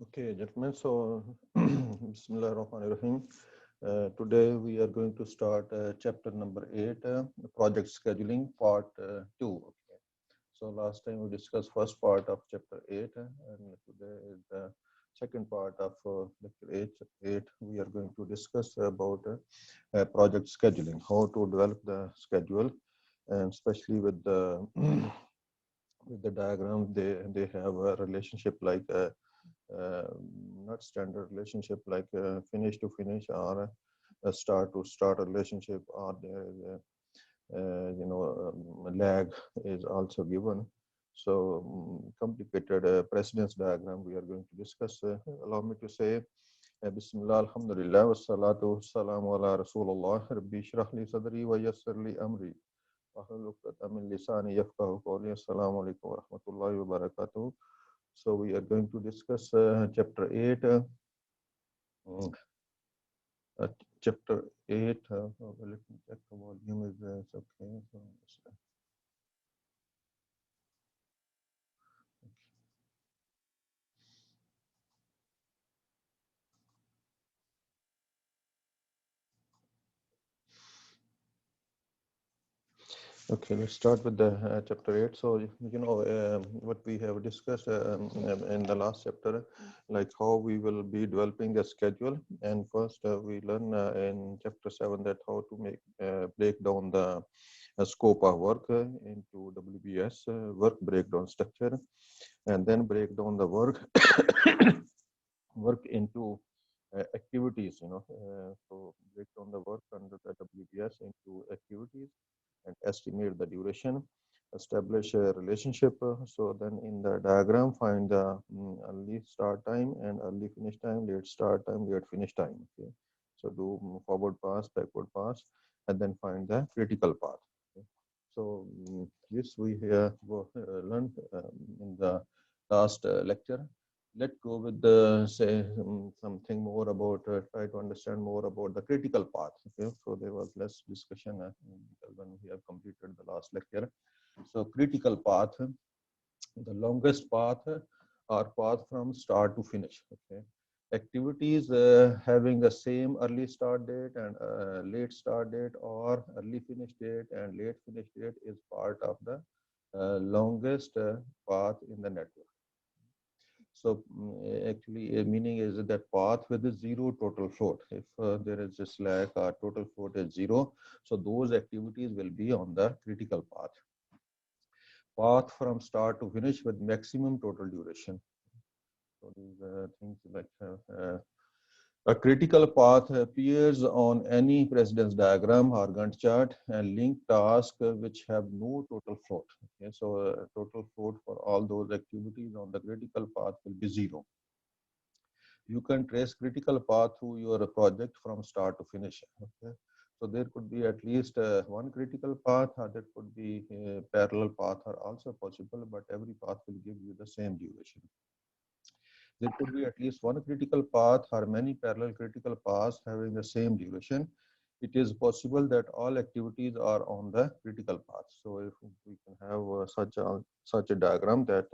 Okay, gentlemen. So, Bismillah ar-Rahman ar-Rahim. Today we are going to start chapter number 8, project scheduling, part 2. Okay. So last time we discussed first part of chapter 8, and today is the second part of lecture 8. Chapter 8, we are going to discuss about project scheduling, how to develop the schedule, and especially with the with the diagram, they have a relationship like uh, not standard relationship like finish to finish or a start to start relationship, or there is a lag is also given. So complicated precedence diagram we are going to discuss. Allow me to say Bismillah, Alhamdulillah, wassalatu wassalamu ala Rasulullah, Rabbi shrah li sadri wa yassir li amri. Wahlul 'uqdatam min lisani yafqahu qawli. Assalamu alaikum wa rahmatullahi wa barakatuh. So we are going to discuss chapter 8. Mm, uh, Chapter 8. Let me check the volume. Is okay? So, okay, let's start with the chapter 8. So, what we have discussed in the last chapter, like how we will be developing a schedule. And first, we learn in chapter 7 that how to break down the scope of work into WBS, work breakdown structure, and then break down the work into activities. So break down the work under the WBS into activities and estimate the duration, establish a relationship. So then in the diagram, find the early start time and early finish time, late start time, late finish time. Okay. So do forward pass, backward pass, and then find the critical path. Okay. So this we learned in the last lecture. Let's go with the say something more about try to understand more about the critical path. Okay, so there was less discussion when we have completed the last lecture. So critical path, the longest path or path from start to finish. Okay, activities having the same early start date and late start date, or early finish date and late finish date, is part of the longest path in the network. So actually, a meaning is that path with a zero total float. If there is a slack or total float is zero, so those activities will be on the critical path. Path from start to finish with maximum total duration. So these things like a critical path appears on any precedence diagram or Gantt chart and link tasks which have no total float. Okay, so total float for all those activities on the critical path will be zero. You can trace critical path through your project from start to finish. Okay, so there could be at least one critical path, or there could be a parallel path are also possible, but every path will give you the same duration. There could be at least one critical path or many parallel critical paths having the same duration. It is possible that all activities are on the critical path. So if we can have such a diagram that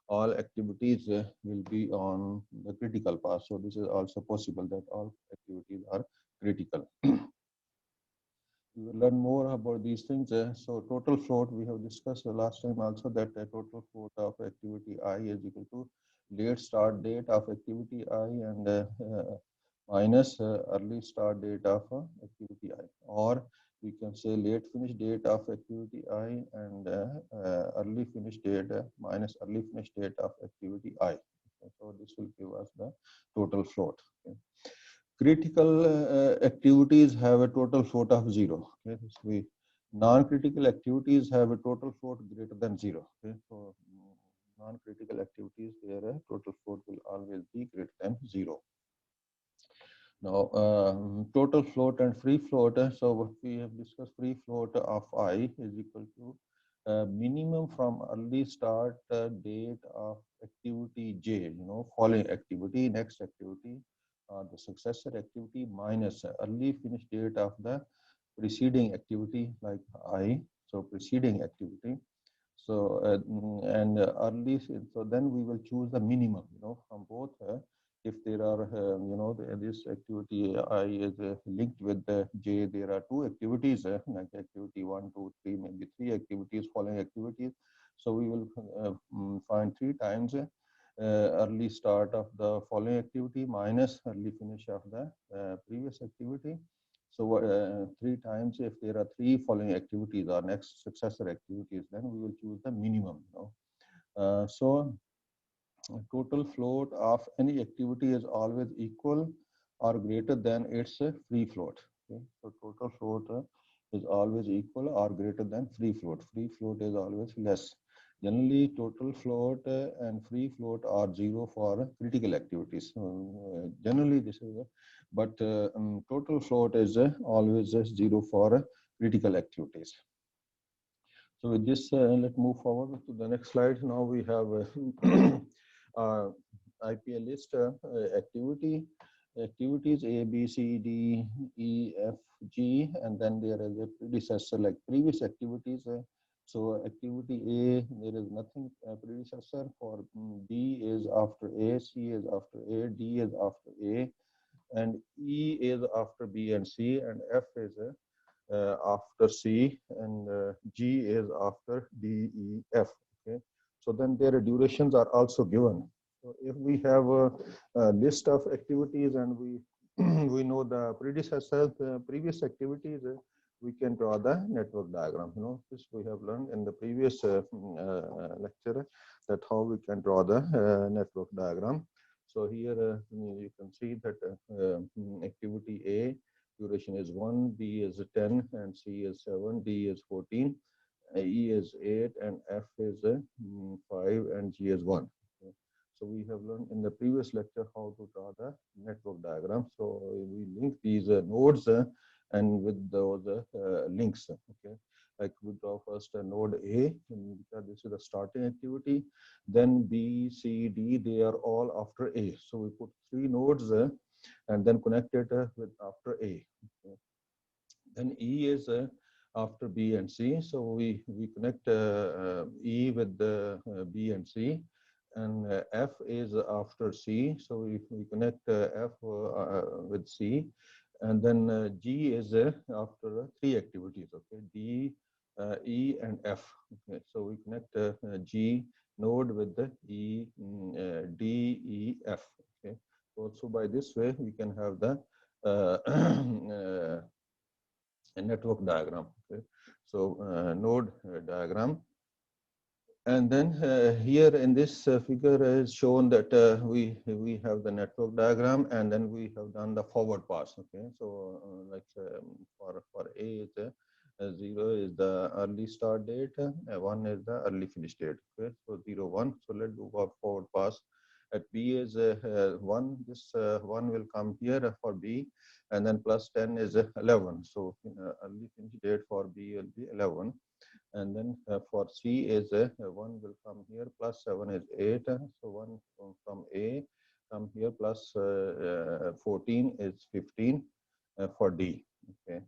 all activities will be on the critical path. So this is also possible that all activities are critical. We will learn more about these things. So total float, we have discussed last time also that the total float of activity I is equal to late start date of activity I and minus early start date of activity I. Or we can say late finish date of activity I and early finish date minus early finish date of activity I. Okay, so this will give us the total float. Okay. Critical activities have a total float of zero. Okay, so non-critical activities have a total float greater than zero. Okay, so non-critical activities, their total float will always be greater than zero. Now, total float and free float. So what we have discussed, free float of I is equal to minimum from early start date of activity J, following activity, next activity, the successor activity minus early finish date of the preceding activity like I, so preceding activity. So and early, so then we will choose the minimum, from both. If there are, this activity I is linked with the J, there are two activities, like activity 1, 2, 3, maybe three activities, following activities. So we will find three times early start of the following activity minus early finish of the previous activity. So three times, if there are three following activities or next successor activities, then we will choose the minimum. So total float of any activity is always equal or greater than its free float. Okay? So total float is always equal or greater than free float. Free float is always less. Generally, total float and free float are zero for critical activities. Generally, this is, but total float is always zero for critical activities. So with this, let's move forward to the next slide. Now we have IPL list activities A, B, C, D, E, F, G, and then there is a predecessor like previous activities. So activity A, there is nothing predecessor. For B is after A, C is after A, D is after A, and E is after B and C, and F is after C, and G is after D, E, F. Okay, so then their durations are also given. So if we have a list of activities and we we know the predecessor, the previous activities, we can draw the network diagram. This we have learned in the previous lecture, that how we can draw the network diagram. So here you can see that activity A duration is 1, B is 10, and C is 7, D is 14, E is 8, and F is 5, and G is 1. Okay. So we have learned in the previous lecture how to draw the network diagram. So we link these nodes and with those links. Okay, like we draw first a node A, because this is the starting activity. Then B, C, D, they are all after A. So we put three nodes and then connect it with after A. Okay. Then E is after B and C. So we connect E with the B and C. And F is after C. So we connect F with C. And then G is after three activities. Okay, D, E, and F. Okay, so we connect G node with the D, E, F. Okay, so by this way we can have the a network diagram. Okay, so node diagram. And then here in this figure is shown that we have the network diagram, and then we have done the forward pass. Okay, so like for A is 0 is the early start date, 1 is the early finish date. Okay, so 0, 1. So let's do a forward pass. At B is 1. This 1 will come here for B, and then plus 10 is 11. So early finish date for B will be 11. And then for C is 1 will come here, plus 7 is 8. So 1 from A come here, plus 14 is 15 for D. Okay.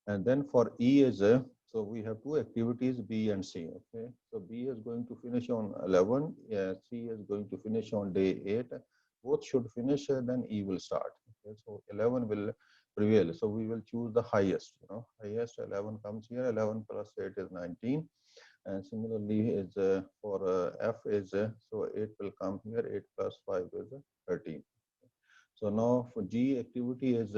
And then for E is, so we have two activities, B and C. Okay. So B is going to finish on 11. C is going to finish on day 8. Both should finish, then E will start. Okay. So 11 will prevail. So we will choose the highest. Highest 11 comes here. 11 plus 8 is 19. And similarly, is for F is so 8 will come here. 8 plus 5 is 13. So now for G activity is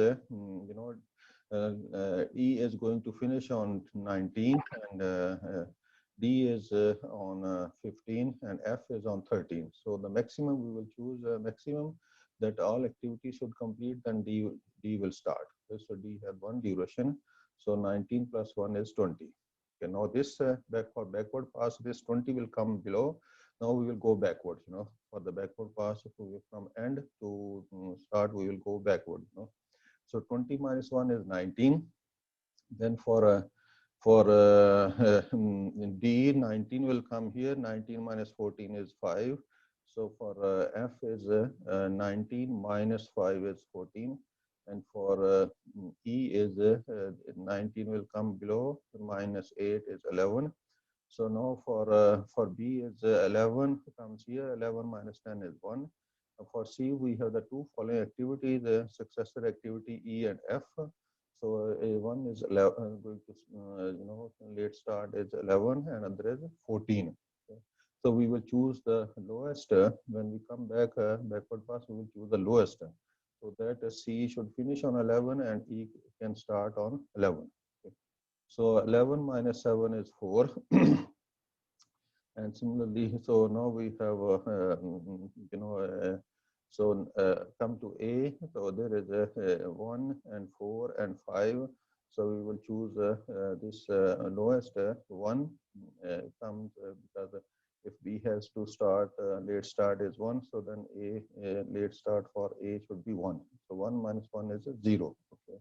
E is going to finish on 19, and D is on 15, and F is on 13. So the maximum we will choose maximum that all activities should complete, then D will start. Okay, so D had one duration. So 19 plus 1 is 20. Okay, now this backward pass, this 20 will come below. Now we will go backward. For the backward pass, if we will from end to start, we will go backward. So 20 minus 1 is 19. Then for D, 19 will come here. 19 minus 14 is 5. So for F is 19 minus 5 is 14. And for E is 19 will come below. Minus 8 is 11. So now for B is 11 comes here, 11 minus 10 is 1. For C, we have the two following activities, the successor activity E and F. So A1 is 11, going to, late start is 11 and other is 14. Okay. So we will choose the lowest. When we come back backward pass, we will choose the lowest. So that C should finish on 11 and E can start on 11. Okay. So 11 minus 7 is 4. And similarly, so now we have, come to A. So there is a 1 and 4 and 5. So we will choose this lowest 1 comes because if B has to start, late start is 1. So then A late start for A should be 1. So 1 minus 1 is 0. Okay.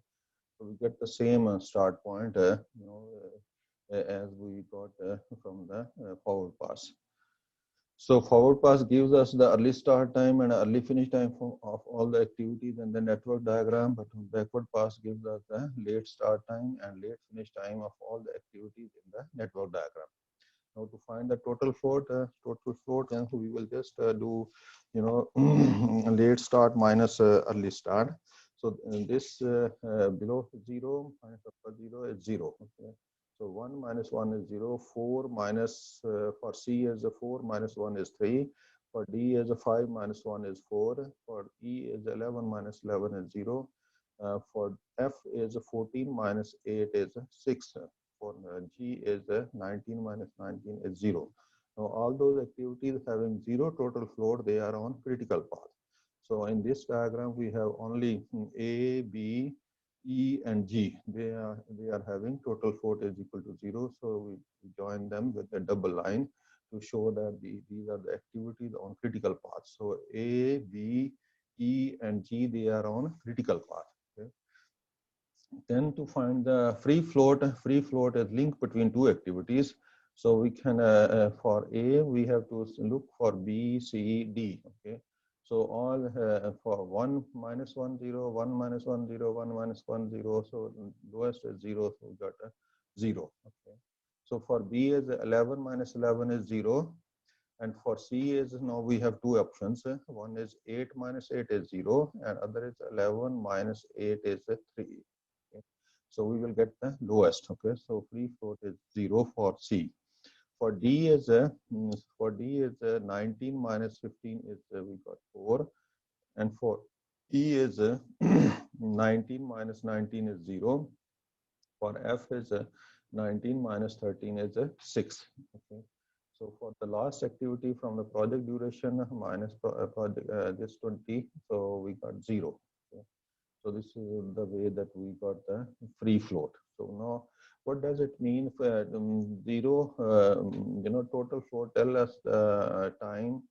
So we get the same start point, as we got from the forward pass. So forward pass gives us the early start time and early finish time of all the activities in the network diagram, but backward pass gives us the late start time and late finish time of all the activities in the network diagram. Now to find the total float, and we will just do, late start minus early start. So this below 0 minus upper 0 is 0. Okay. So 1 minus 1 is 0. 4 minus, for C is a 4 minus 1 is 3. For D is a 5 minus 1 is 4. For E is 11 minus 11 is 0. For F is 14 minus 8 is 6. For G is 19 minus 19 is 0. Now all those activities having 0 total float, they are on critical path. So in this diagram, we have only A, B, E, and G. They are having total float is equal to 0. So we join them with a double line to show that these are the activities on critical path. So A, B, E, and G, they are on critical path. Okay. Then to find the free float is link between two activities. So we can, for A, we have to look for B, C, D. Okay. So all for 1 minus 1, 0, 1 minus 1, 0, 1 minus 1, 0. So lowest is 0, so we got a 0. Okay. So for B is 11 minus 11 is 0. And for C is, now we have two options. One is 8 minus 8 is 0, and other is 11 minus 8 is 3. Okay. So we will get the lowest. Okay. So free float is 0 for C. For D is 19 minus 15 is we got 4, and for E is 19 minus 19 is 0. For F is 19 minus 13 is 6. Okay. So for the last activity from the project duration minus project this 20, so we got 0. Okay. So this is the way that we got the free float. So now, what does it mean for 0? Total float tell us the time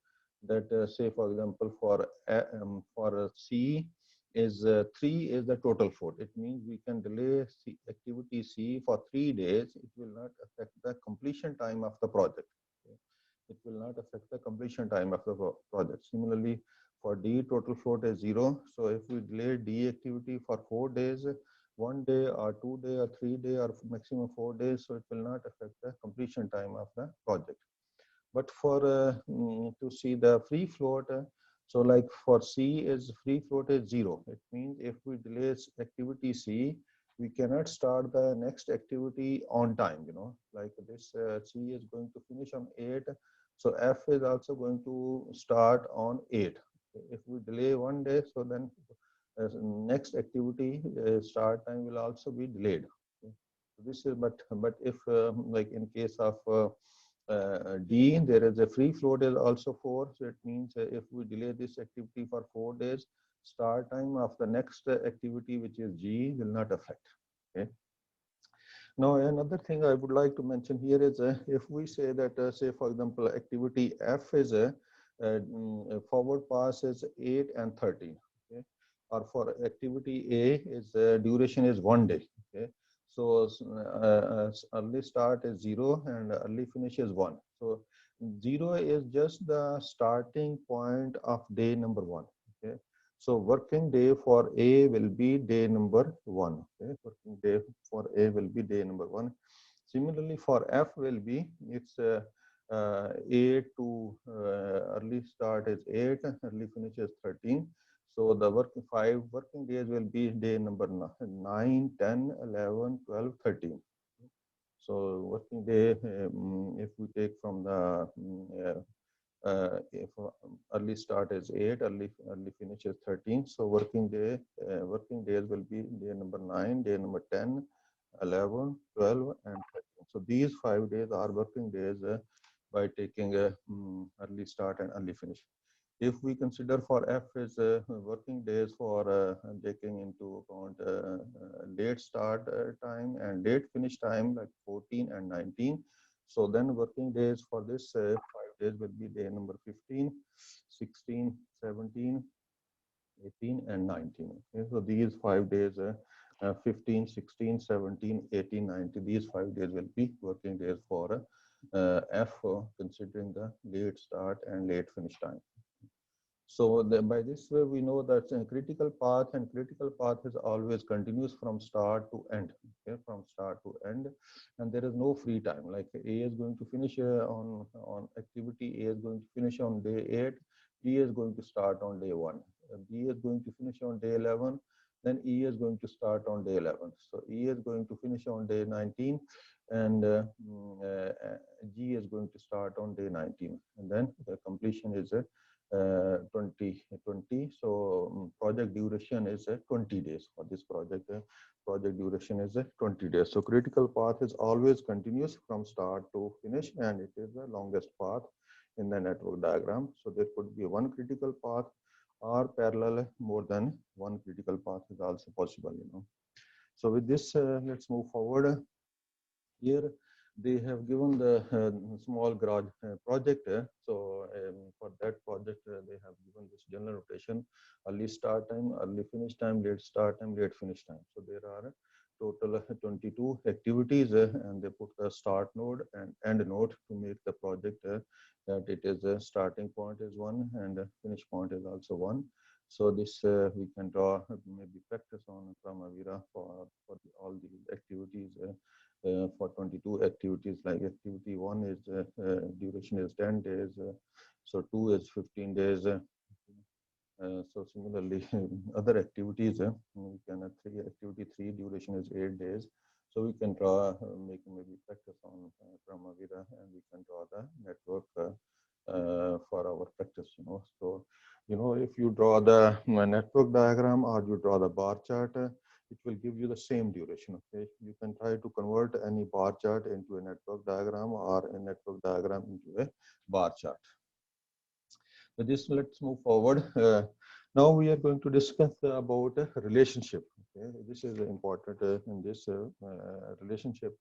that say for example for C is 3 is the total float. It means we can delay activity C for 3 days. It will not affect the completion time of the project. Okay. It will not affect the completion time of the project. Similarly, for D, total float is 0. So if we delay D activity for 4 days, 1 day or 2 day or 3 day or maximum 4 days, so it will not affect the completion time of the project. But for to see the free float, so like for C is free float is 0. It means if we delay activity C, we cannot start the next activity on time. Like this C is going to finish on 8. So F is also going to start on 8. If we delay 1 day, so then next activity start time will also be delayed. Okay. This is, but if like in case of D, there is a free float is also 4. So it means if we delay this activity for 4 days, start time of the next activity, which is G, will not affect. Okay. Now, another thing I would like to mention here is if we say that, say, for example, activity F is forward pass is 8 and 13. Okay. Or for activity A is duration is 1 day. Okay. So early start is 0 and early finish is 1. So 0 is just the starting point of day number 1. Okay. So working day for A will be day number 1. Okay. Working day for A will be day number 1. Similarly, for F will be, it's 8 to early start is 8, early finish is 13. So the working 5 working days will be day number 9, 10, 11, 12, 13. So working day, if we take from the if early start is 8, early finish is 13. So working days will be day number 9, day number 10, 11, 12, and 13. So these 5 days are working days by taking a early start and early finish. If we consider for F is working days for taking into account late start time and late finish time, like 14 and 19. So then working days for this 5 days will be day number 15, 16, 17, 18, and 19. Okay, so these 5 days, 15, 16, 17, 18, 19, these 5 days will be working days for F, considering the late start and late finish time. So by this way, we know that critical path, and critical path is always continuous from start to end, okay, from start to end, and there is no free time. Like A is going to finish on activity, A is going to finish on day 8, B is going to start on day 1, B is going to finish on day 11, then E is going to start on day 11. So E is going to finish on day 19, and G is going to start on day 19, and then the completion is 2020. So project duration is 20 days for this project. Project duration is 20 days. So critical path is always continuous from start to finish, and it is the longest path in the network diagram. So there could be one critical path, or parallel more than one critical path is also possible, you know. So with this, let's move forward. Here they have given the small garage project. So for that project, they have given this general notation: early start time, early finish time, late start time, late finish time. So there are total 22 activities, and they put the start node and end node to make the project that it is a starting point is 1 and finish point is also 1. So this we can draw maybe practice on from Avira for all these activities. For 22 activities, like activity 1 is duration is 10 days, so 2 is 15 days. So similarly, other activities, we can activity 3 duration is 8 days. So we can draw, make maybe practice on from Avira, and we can draw the network for our practice, you know. So, you know, if you draw the network diagram or you draw the bar chart, it will give you the same duration. Okay, you can try to convert any bar chart into a network diagram, or a network diagram into a bar chart. With this, let's move forward. Now we are going to discuss about a relationship. Okay, this is important in this relationship.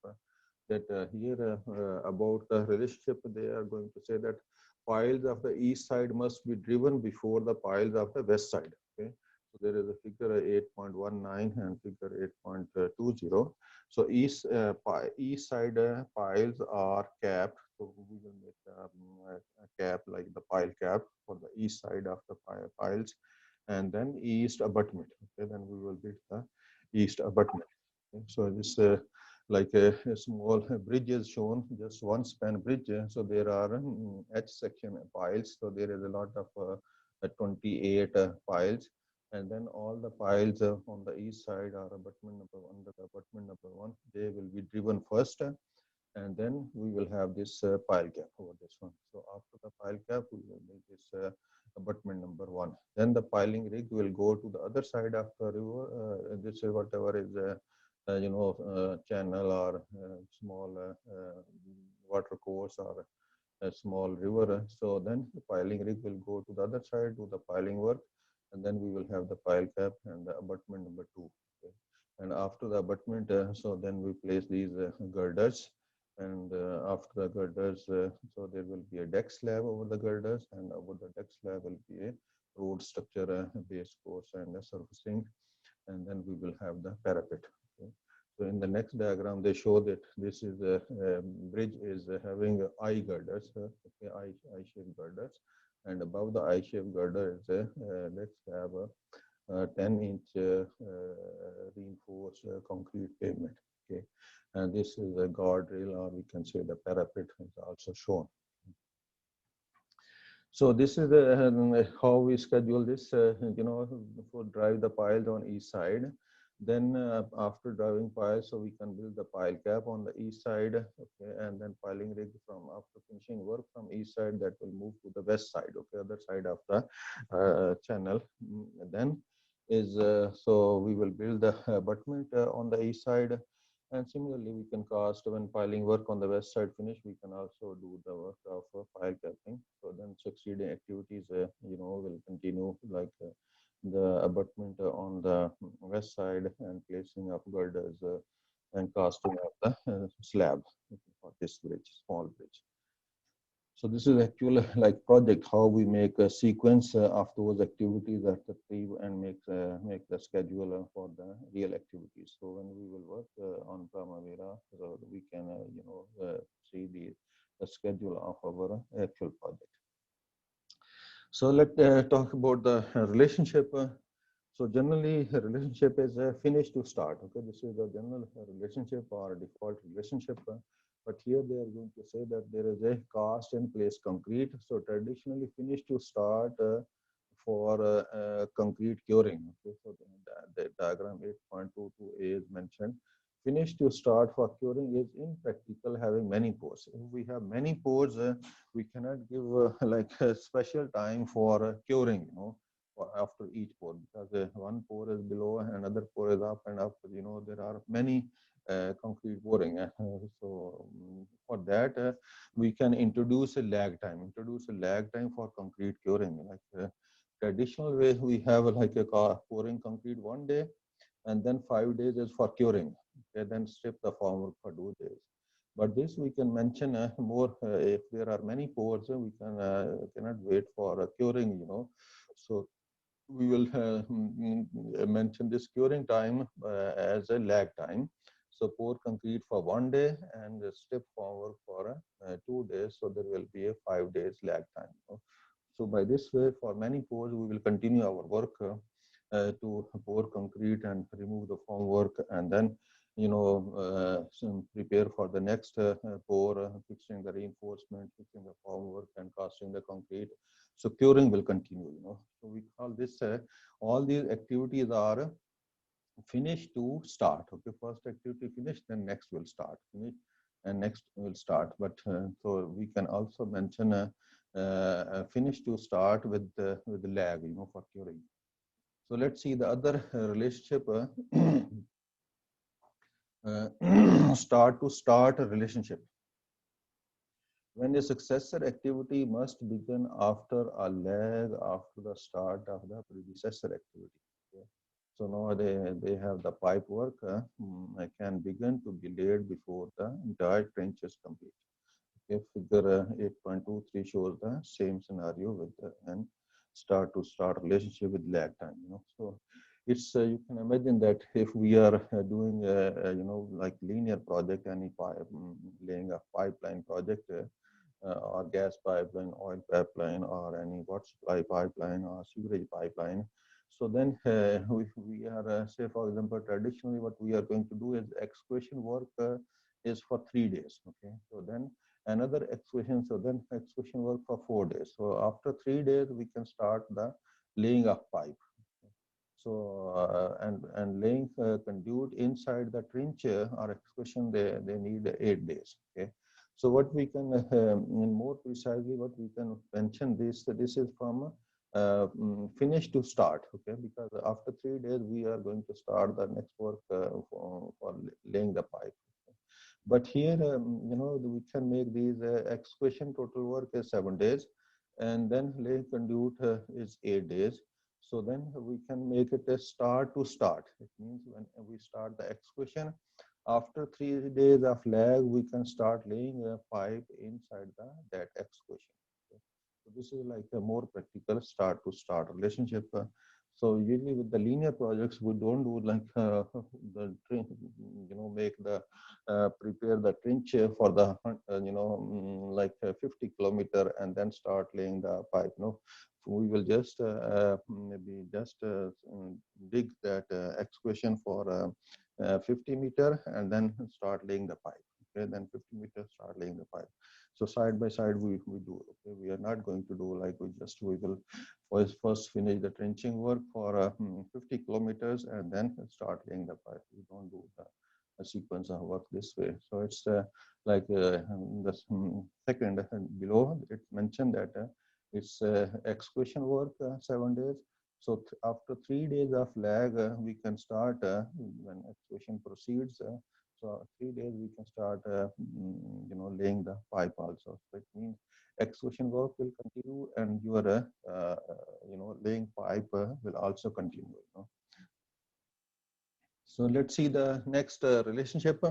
That here about the relationship, they are going to say that piles of the east side must be driven before the piles of the west side. Okay, so there is a figure 8.19 and figure 8.20. So east side piles are capped. So we will make a cap like the pile cap for the east side of the piles, and then east abutment. Okay, then we will build the east abutment. Okay, so this like a small bridge is shown, just one span bridge. So there are H section piles. So there is a lot of 28 piles, and then all the piles on the east side are abutment number 1. The abutment number 1, they will be driven first, and then we will have this pile cap over this one. So after the pile cap, we will make this abutment number 1. Then the piling rig will go to the other side of the river. This is whatever is channel or small water course or a small river. So then the piling rig will go to the other side, do the piling work, and then we will have the pile cap and the abutment number 2. Okay. And after the abutment, so then we place these girders, and after the girders, so there will be a deck slab over the girders, and over the deck slab will be a road structure, base course, and a surfacing, and then we will have the parapet. Okay. So in the next diagram, they show that this is a bridge is having I girders, okay, I-shaped girders, and above the I-shaped girder is let's have a 10-inch reinforced concrete pavement. Okay, and this is a guardrail, or we can say the parapet is also shown. So this is how we schedule this, for drive the piles on each side. Then after driving piles, so we can build the pile cap on the east side, okay, and then piling rig from after finishing work from east side that will move to the west side, okay, other side of the channel. Then is so we will build the abutment on the east side, and similarly, we can cast when piling work on the west side finish, we can also do the work of pile capping. So then succeeding activities, will continue like the abutment on the west side and placing of girders and casting of the slab for this bridge, small bridge. So this is actual like project, how we make a sequence of those activities at the tree and make the schedule for the real activities. So when we will work on Primavera, so we can see the schedule of our actual project. So let's talk about the relationship. So generally, a relationship is a finish to start. Okay, this is the general relationship or default relationship. But here they are going to say that there is a cast in place concrete. So traditionally, finish to start for concrete curing. Okay, so the diagram 8.22a is mentioned. Finish to start for curing is impractical having many pours. If we have many pours, we cannot give like a special time for curing, after each pour, because one pour is below and another pour is up and up. There are many concrete pouring. So for that, we can introduce a lag time. Introduce a lag time for concrete curing. Like traditional way, we have like a pouring concrete 1 day, and then 5 days is for curing. Okay, then strip the formwork for 2 days. But this we can mention more if there are many pours, we cannot wait for curing. So we will mention this curing time as a lag time. So pour concrete for 1 day and strip formwork for 2 days. So there will be a 5 days lag time. So by this way, for many pours, we will continue our work to pour concrete and remove the formwork, and then prepare for the next pour, fixing the reinforcement, fixing the formwork, and casting the concrete. So curing will continue. So we call this all these activities are finish to start. Okay, first activity finished, then next will start. Finish and next will start. But so we can also mention finish to start with the lag, for curing. So let's see the other relationship. Start to start a relationship. When a successor activity must begin after a lag after the start of the predecessor activity. Okay. So now they have the pipe work can begin to be laid before the entire trench is complete. Okay. Figure 8.23 shows the same scenario with an start to start relationship with lag time. So it's you can imagine that if we are doing like linear project, any pipe, laying a pipeline project, or gas pipeline, oil pipeline, or any water supply pipeline or sewerage pipeline. So then we are, say for example, traditionally what we are going to do is excavation work is for 3 days. Okay, so then another excavation, so then excavation work for 4 days. So after 3 days, we can start the laying of pipe. So and laying conduit inside the trench or excavation, they need 8 days. Okay. So what we can more precisely what we can mention this is from finish to start. Okay, because after 3 days we are going to start the next work for laying the pipe. But here we can make these excavation total work is 7 days, and then laying conduit is 8 days. So then we can make it a start to start. It means when we start the excavation, after 3 days of lag, we can start laying a pipe inside that excavation. Okay. So this is like a more practical start to start relationship. So usually with the linear projects, we don't do like the make the prepare the trench for the like 50 kilometer and then start laying the pipe. No, we will just maybe just dig that excavation for 50 meter and then start laying the pipe. Okay, then 50 meters start laying the pipe. So side by side we do. Okay, we are not going to do like we will first finish the trenching work for 50 kilometers and then start laying the pipe. We don't do a sequence of work this way. So it's like the second below it mentioned that it's excavation work 7 days. So after 3 days of lag, we can start when excavation proceeds. So 3 days we can start, laying the pipe also. So it means excavation work will continue, and your, laying pipe will also continue. So let's see the next relationship,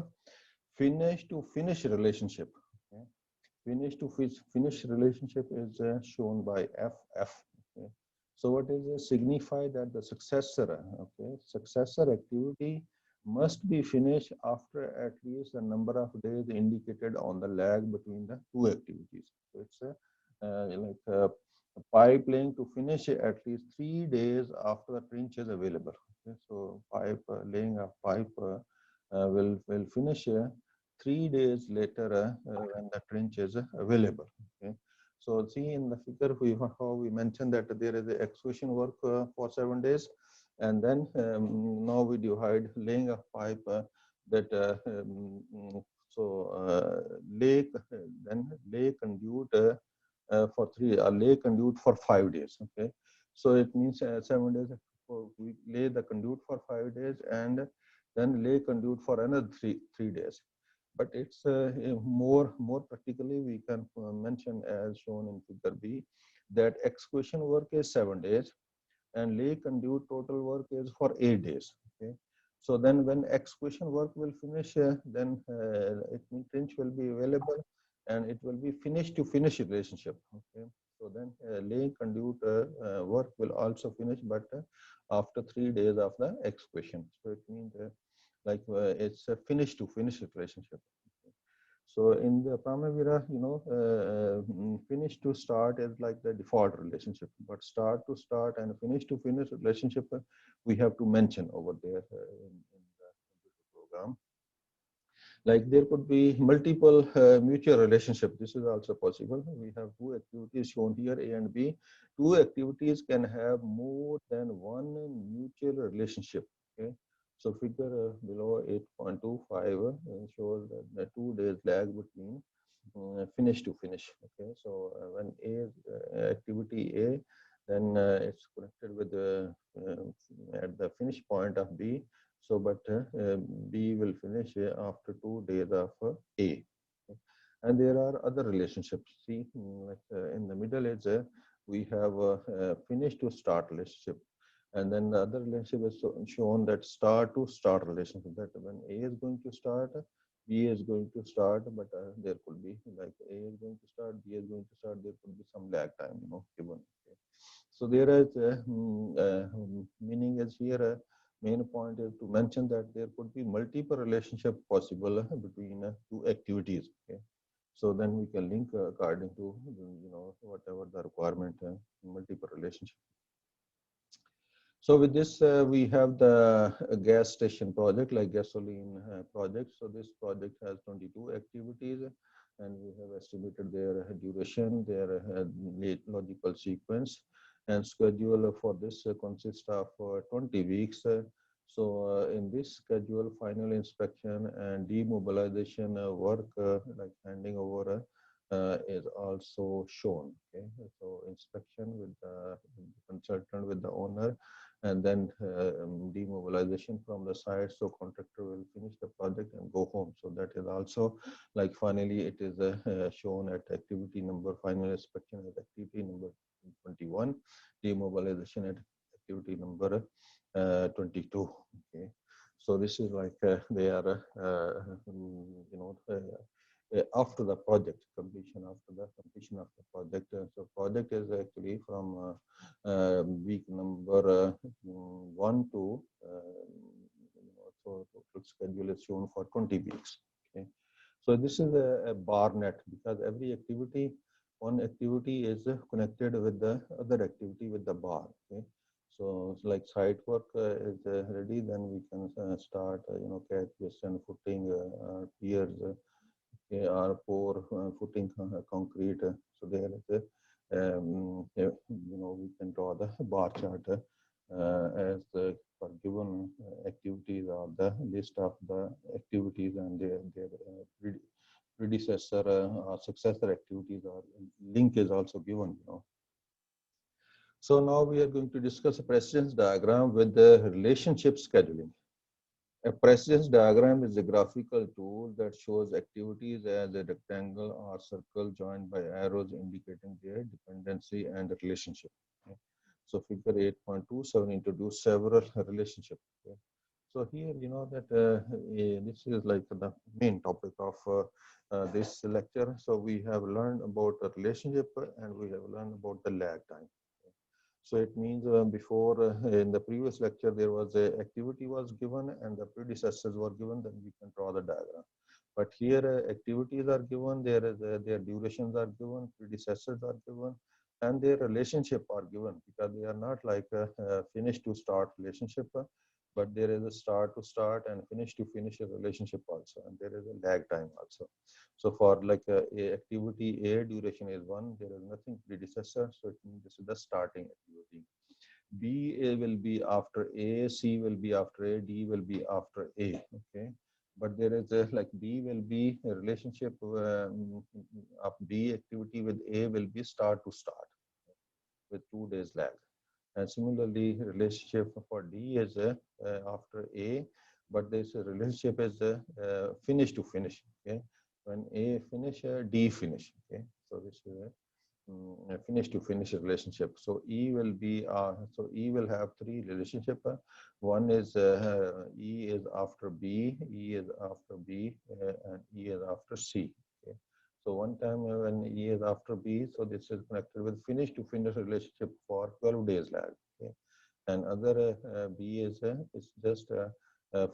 finish to finish relationship. Okay. Finish to finish relationship is shown by FF. Okay. So what is it? Signify that the successor activity must be finished after at least a number of days indicated on the lag between the two activities. So it's like a pipe laying to finish at least 3 days after the trench is available. Okay. So pipe laying a pipe will finish 3 days later when the trench is available. Okay. So see in the figure how we mentioned that there is a excavation work for 7 days, and then now we divide laying a pipe that lake then lay conduit for lay conduit for 5 days. Okay, so it means 7 days. We lay the conduit for 5 days and then lay conduit for another three days. But it's more practically we can mention as shown in figure B that excavation work is 7 days and lay conduit total work is for 8 days. Okay, so then when excavation work will finish, then it means trench will be available and it will be finish to finish relationship. Okay, so then lay conduit work will also finish, but after 3 days of the excavation. So it means it's a finish to finish relationship. So in the Pramavira, finish to start is like the default relationship, but start to start and finish to finish relationship, we have to mention over there in the computer program. Like there could be multiple mutual relationship. This is also possible. We have two activities shown here, A and B. Two activities can have more than one mutual relationship. Okay. So figure below 8.25 shows that the 2 days lag between finish to finish. Okay, so when A activity A, then it's connected with the at the finish point of B. So, but B will finish after 2 days of A. Okay. And there are other relationships. See, like in the middle is we have a finish to start relationship. And then the other relationship is shown that start to start relationship, that when A is going to start, B is going to start, but there could be like A is going to start, B is going to start, there could be some lag time, given. Okay. So there is meaning is here, main point is to mention that there could be multiple relationship possible between two activities. Okay. So then we can link according to, whatever the requirement, multiple relationship. So with this, we have the gas station project, like gasoline project. So this project has 22 activities, and we have estimated their duration, their logical sequence, and schedule for this consists of 20 weeks. So in this schedule, final inspection and demobilization work, like handing over, is also shown. Okay, so inspection with the consultant, with the owner, and then demobilization from the site. So contractor will finish the project and go home. So that is also like finally it is shown at activity number, final inspection at activity number 21, demobilization at activity number 22. Okay, so this is like they are after the project completion, after the completion of the project. So project is actually from week number 1 to, so total schedule is shown for 20 weeks. Okay, so this is a bar net, because every activity, one activity is connected with the other activity with the bar. Okay, So it's like site work is ready, then we can start, catch, and footing, piers, or pour footing concrete. So there is a, we can draw the bar chart as the for given activities or the list of the activities and their predecessor or successor activities or link is also given. So now we are going to discuss a precedence diagram with the relationship scheduling. A precedence diagram is a graphical tool that shows activities as a rectangle or circle joined by arrows indicating their dependency and relationship. Okay. So figure 8.27 introduce several relationships. Okay. So here, you know that this is like the main topic of this lecture. So we have learned about the relationship and we have learned about the lag time. So it means before in the previous lecture there was a activity was given and the predecessors were given, then we can draw the diagram. But here activities are given, their durations are given, predecessors are given, and their relationship are given because they are not like a finish to start relationship, but there is a start to start and finish to finish a relationship also, and there is a lag time also. So for like a activity A, duration is 1, there is nothing predecessor, so it means this is the starting activity. B will be after A, C will be after A, D will be after A, okay? But there is a, like B will be a relationship of B activity with A will be start to start with 2 days lag. And similarly, relationship for D is after A, but this relationship is finish to finish. Okay, when A finish, D finish. Okay, so this is a finish to finish relationship. So E will be so E will have 3 relationship. One is E is after B, E is after B, and E is after C. Okay. So one time when E is after B, so this is connected with finish to finish relationship for 12 days lag. Okay. And other B is just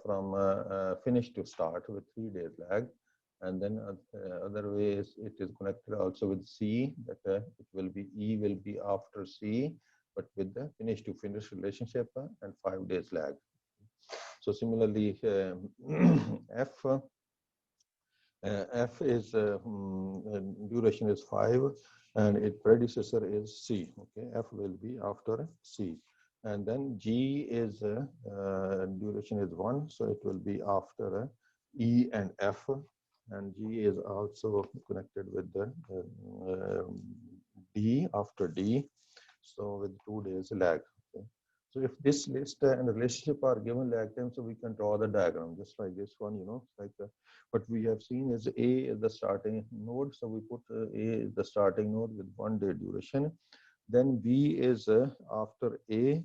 from finish to start with 3 days lag. And then other way is it is connected also with C, that it will be E will be after C, but with the finish to finish relationship and 5 days lag. So similarly, F F is duration is 5 and its predecessor is C. Okay, F will be after C. And then G is duration is 1, so it will be after E and F. And G is also connected with the D after D, so with 2 days lag. Okay. So if this list and relationship are given lag time, so we can draw the diagram just like this one, like what we have seen is A is the starting node. So we put A is the starting node with 1 day duration. Then B is after A,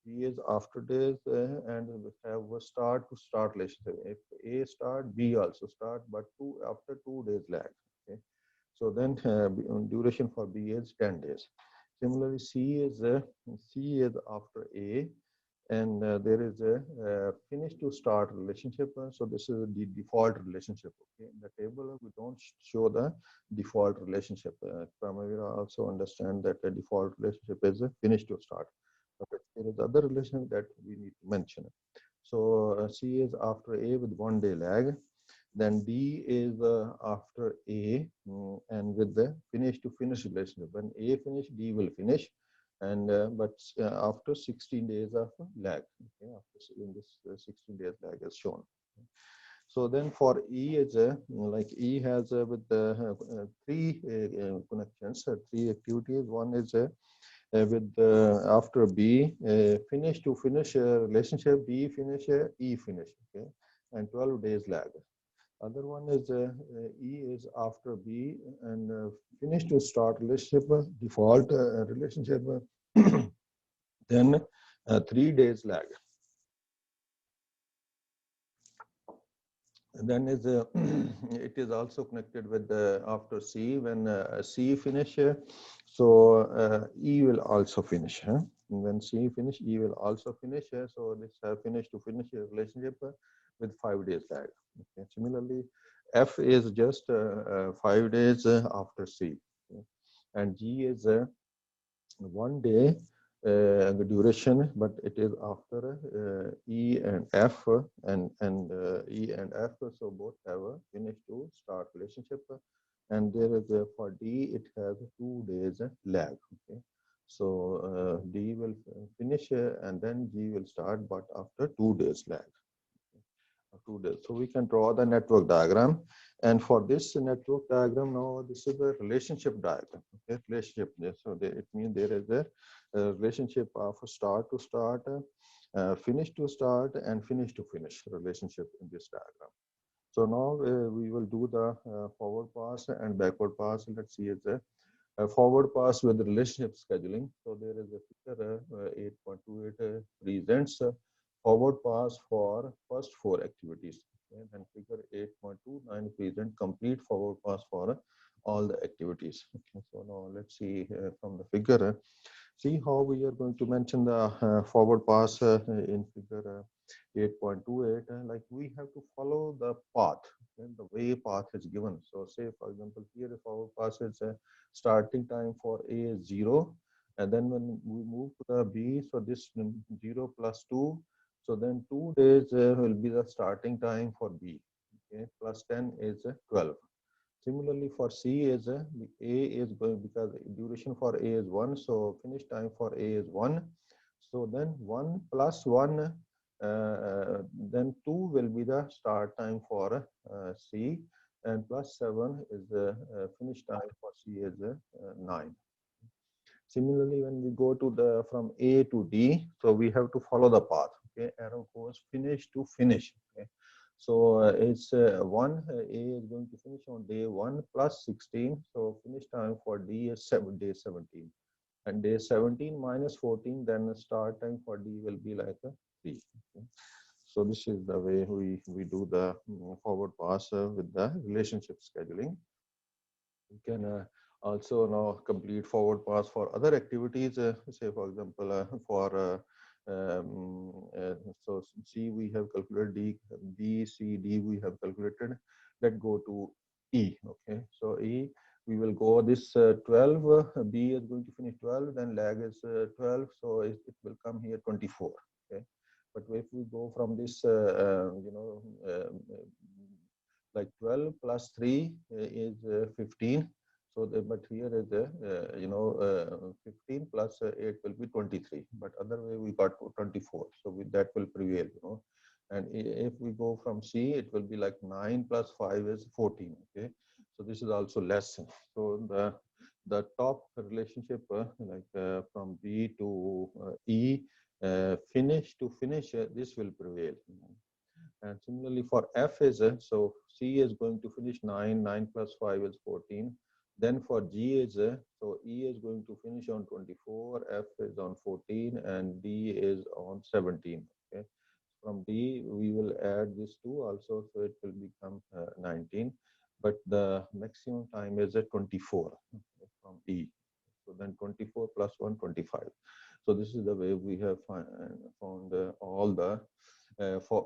B is after days, and we have a start to start relationship. If A start, B also start, but after 2 days lag. Okay. So then duration for B is 10 days. Similarly, C is after A, and there is a finish to start relationship. So this is the default relationship. Okay, in the table we don't show the default relationship. Pramavira also understand that the default relationship is a finish to start, but there is other relationship that we need to mention. So C is after A with 1 day lag. Then D is after A and with the finish to finish relationship. When A finish, D will finish, and but after 16 days of lag. Okay, after in this 16 days lag is shown. So then for E is like E has with the 3 connections, 3 activities. One is with after B finish to finish relationship, B finish, E finish. Okay, and 12 days lag. Other one is E is after B and finish to start relationship, default relationship, then 3 days lag. And then is it is also connected with after C. When C finish, so E will also finish. When C finish, E will also finish. So this finish to finish relationship with 5 days lag. Okay. Similarly, F is just 5 days after C. Okay. And G is 1 day duration, but it is after E and F, and E and F, so both have a finish to start relationship, and there is for D it has 2 days lag. Okay, so D will finish and then G will start, but after 2 days lag. 2 days. So we can draw the network diagram. And for this network diagram, now this is a relationship diagram. Okay, relationship. So it means there is a relationship of start to start, finish to start, and finish to finish relationship in this diagram. So now we will do the forward pass and backward pass. Let's see it's a forward pass with relationship scheduling. So there is a figure 8.28 presents forward pass for first 4 activities. Okay? Then figure 8.29 present complete forward pass for all the activities. Okay, so now let's see from the figure. See how we are going to mention the forward pass in figure 8.28. Like we have to follow the path, okay? The way path is given. So say for example here the forward pass is starting time for A is 0, and then when we move to the B, so this 0 plus 2, so then 2 days will be the starting time for B. Okay, plus 10 is 12. Similarly, for C is A is going, because duration for A is 1, so finish time for A is 1. So then 1 plus 1, then 2 will be the start time for C, and plus 7 is the finish time for C is 9. Similarly, when we go to the from A to D, so we have to follow the path. Okay, arrow goes finish to finish. Okay, so it's one. A is going to finish on day 1 plus 16. So finish time for D is day 17, and day 17 minus 14. Then the start time for D will be like a 3. Okay. So this is the way we do the forward pass with the relationship scheduling. You can also now complete forward pass for other activities. Say, for example, for so C we have calculated, D, B, C, D we have calculated. Let's go to E. Okay, so E we will go this 12. B is going to finish 12. Then lag is 12, so it will come here 24. Okay, but if we go from this, like 12 plus 3 is 15. So but here is 15 plus 8 will be 23, but other way we got 24, so that will prevail. And if we go from C, it will be like 9 plus 5 is 14. Okay, so this is also less. So the top relationship from B to E, finish to finish, this will prevail. And similarly for F is, so C is going to finish 9, 9 plus 5 is 14. Then for G is, so E is going to finish on 24, F is on 14, and D is on 17. Okay. From D, we will add this 2 also, so it will become 19. But the maximum time is at 24 from E. So then 24 plus 1, 25. So this is the way we have found all the for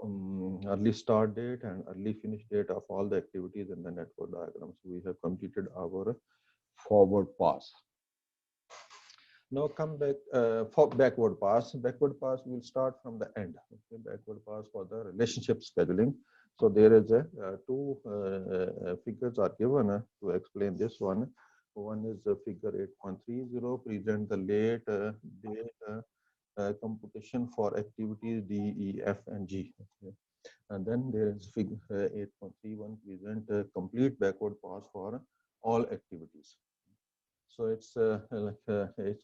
early start date and early finish date of all the activities in the network diagrams. We have completed our forward pass. Now come back for backward pass. Backward pass will start from the end. Okay, backward pass for the relationship scheduling. So there is a two figures are given to explain this one. One is figure 8.30, present the late date computation for activities D, E, F, and G. Okay. And then there is figure 8.31, present complete backward pass for all activities. So it's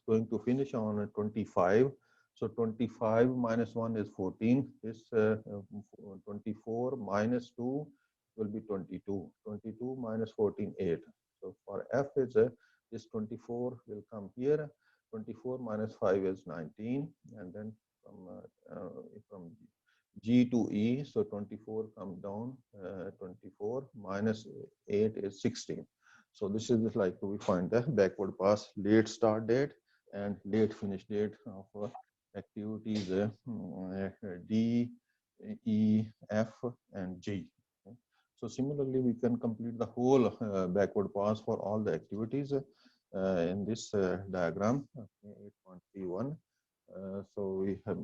going to finish on 25. So 25 minus 1 is 14. This 24 minus 2 will be 22. 22 minus 14, 8. So for F is this 24 will come here. 24 minus 5 is 19. And then from G to E, so 24 come down. 24 minus 8 is 16. So this is like we find the backward pass late start date and late finish date of activities D, E, F, and G. Okay. So similarly, we can complete the whole backward pass for all the activities in this diagram, 8.31. So we have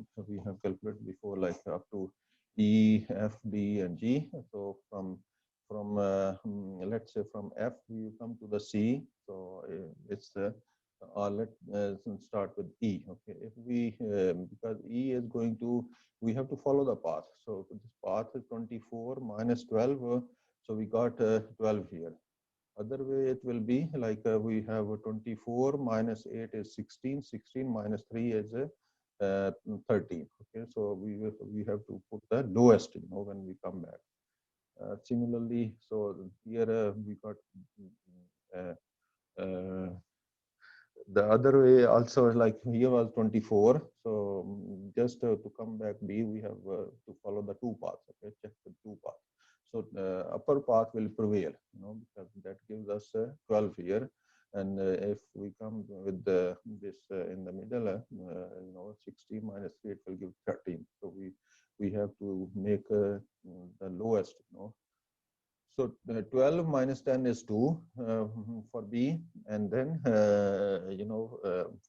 calculated before, like up to E, F, D, and G. So from let's say from F we come to the C. So it's or let's start with E. Okay, if we because E is going to, we have to follow the path. So this path is 24 minus 12. So we got 12 here. Other way it will be like we have 24 minus 8 is 16, 16 minus 3 is 13. Okay, so we have to put the lowest, when we come back. Similarly, so here we got uh, uh, the other way also, like here was 24. So just to come back B, we have to follow the two paths. Okay, check the two paths. So upper path will prevail, because that gives us 12 here. And if we come with this in the middle, 16 minus 3, it will give 13. So we have to make the lowest, so 12 minus 10 is 2 for B, and then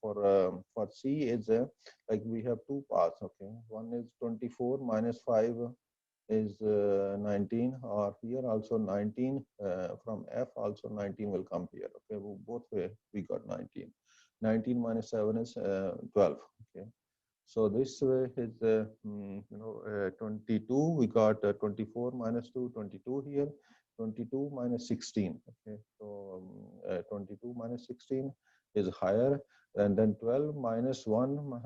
for C is like we have two paths. Okay, one is 24 minus 5 is 19, or here also 19 from F also 19 will come here. Okay, both way we got 19. 19 minus 7 is 12. Okay. So this way is 22. We got 24 minus 2, 22 here. 22 minus 16. Okay, so 22 minus 16 is higher, and then 12 minus 1.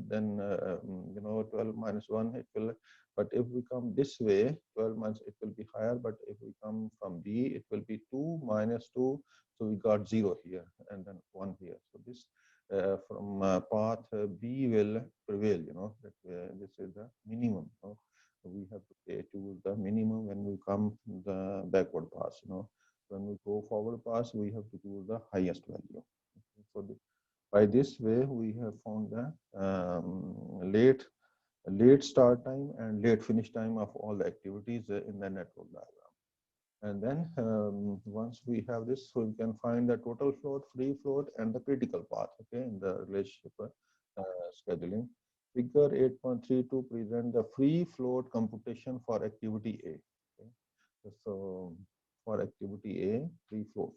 Then 12 minus 1 it will. But if we come this way, 12 minus it will be higher. But if we come from B, it will be 2 minus 2. So we got 0 here, and then 1 here. So this from path B will prevail, that this is the minimum. We have to choose the minimum when we come the backward pass. When we go forward pass, we have to choose the highest value. So by this way, we have found the late start time and late finish time of all the activities in the network diagram. And then once we have this, so we can find the total float, free float, and the critical path, okay, in the relationship scheduling. Figure 8.32 present the free float computation for activity A. Okay. So for activity A,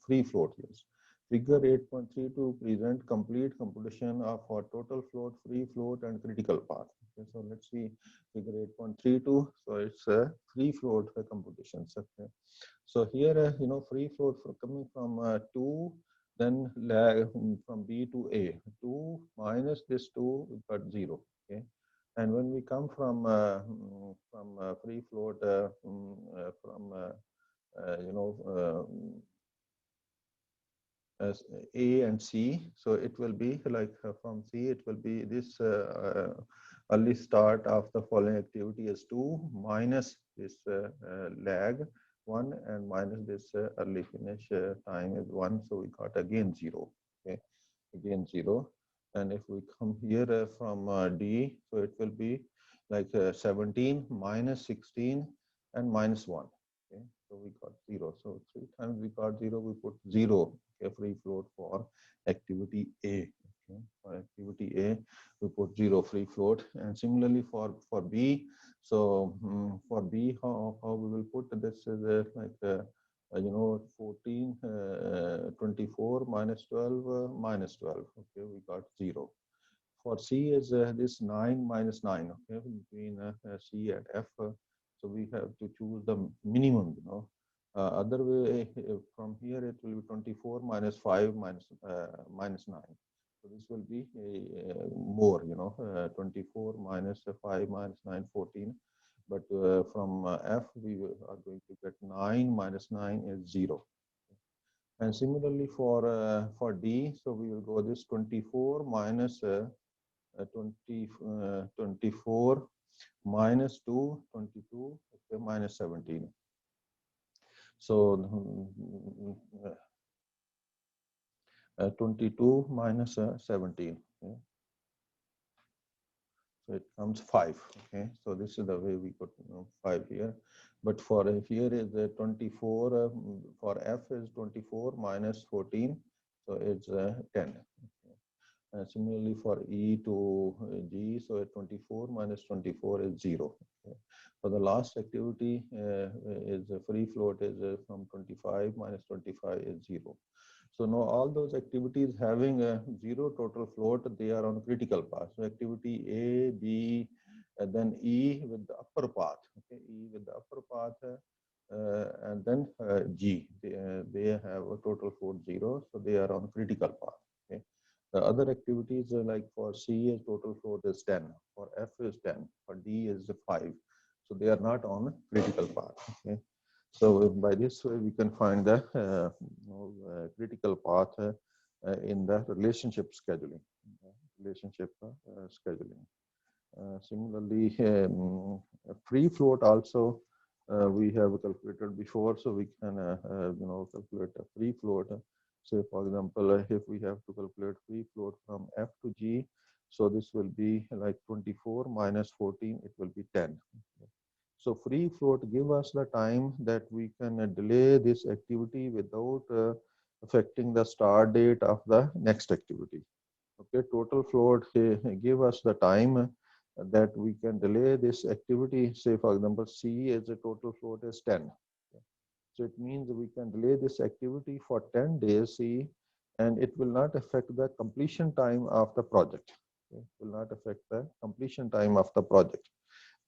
free float, yes. Figure 8.32 present complete computation of for total float, free float, and critical path. Okay, so let's see figure 8.32. So it's a free float computations. Okay. So here, free float coming from 2, then lag from B to A. 2 minus this 2, we got 0. Okay. And when we come from free float from as A and C, so it will be like from C, it will be this early start of the following activity is 2 minus this lag 1 and minus this early finish time is 1. So we got again 0. Okay, again 0. And if we come here from D, so it will be like 17 minus 16 and minus 1. Okay, so we got 0. So 3 times we got 0, we put 0, okay, free float for activity A. Okay, for activity A, we put 0 free float. And similarly for B, so for B, how we will put this is like 14, 24 minus 12 minus 12. Okay, we got 0. For C is this 9 minus 9. Okay, between C and F. So we have to choose the minimum. Other way from here it will be 24 minus 5 minus 9. So this will be more. 24 minus 5 minus 9, 14. But from F, we are going to get 9 minus 9 is 0. And similarly for D, so we will go this 24 minus 24 minus 2, 22, okay, minus 17. So 22 minus 17. Okay. So it comes 5. Okay, so this is the way we put 5 here. But for here is 24. For F is 24 minus 14. So it's 10. Okay. Similarly for E to G, so 24 minus 24 is 0. Okay. For the last activity is free float is from 25 minus 25 is 0. So now all those activities having a 0 total float, they are on critical path. So activity A, B, and then E with the upper path. Okay, E with the upper path, and then G. They have a total float 0, so they are on critical path. Okay. The other activities like for C is total float is 10, for F is 10, for D is 5. So they are not on critical path. Okay. So by this way, we can find the critical path in the relationship scheduling. Relationship scheduling. Similarly, free float also we have calculated before, so we can calculate a free float. Say for example, if we have to calculate free float from F to G, so this will be like 24 minus 14, it will be 10. So free float give us the time that we can delay this activity without affecting the start date of the next activity. Okay, total float give us the time that we can delay this activity. Say for example, C is a total float is 10. So it means we can delay this activity for 10 days C, and it will not affect the completion time of the project. Okay? It will not affect the completion time of the project.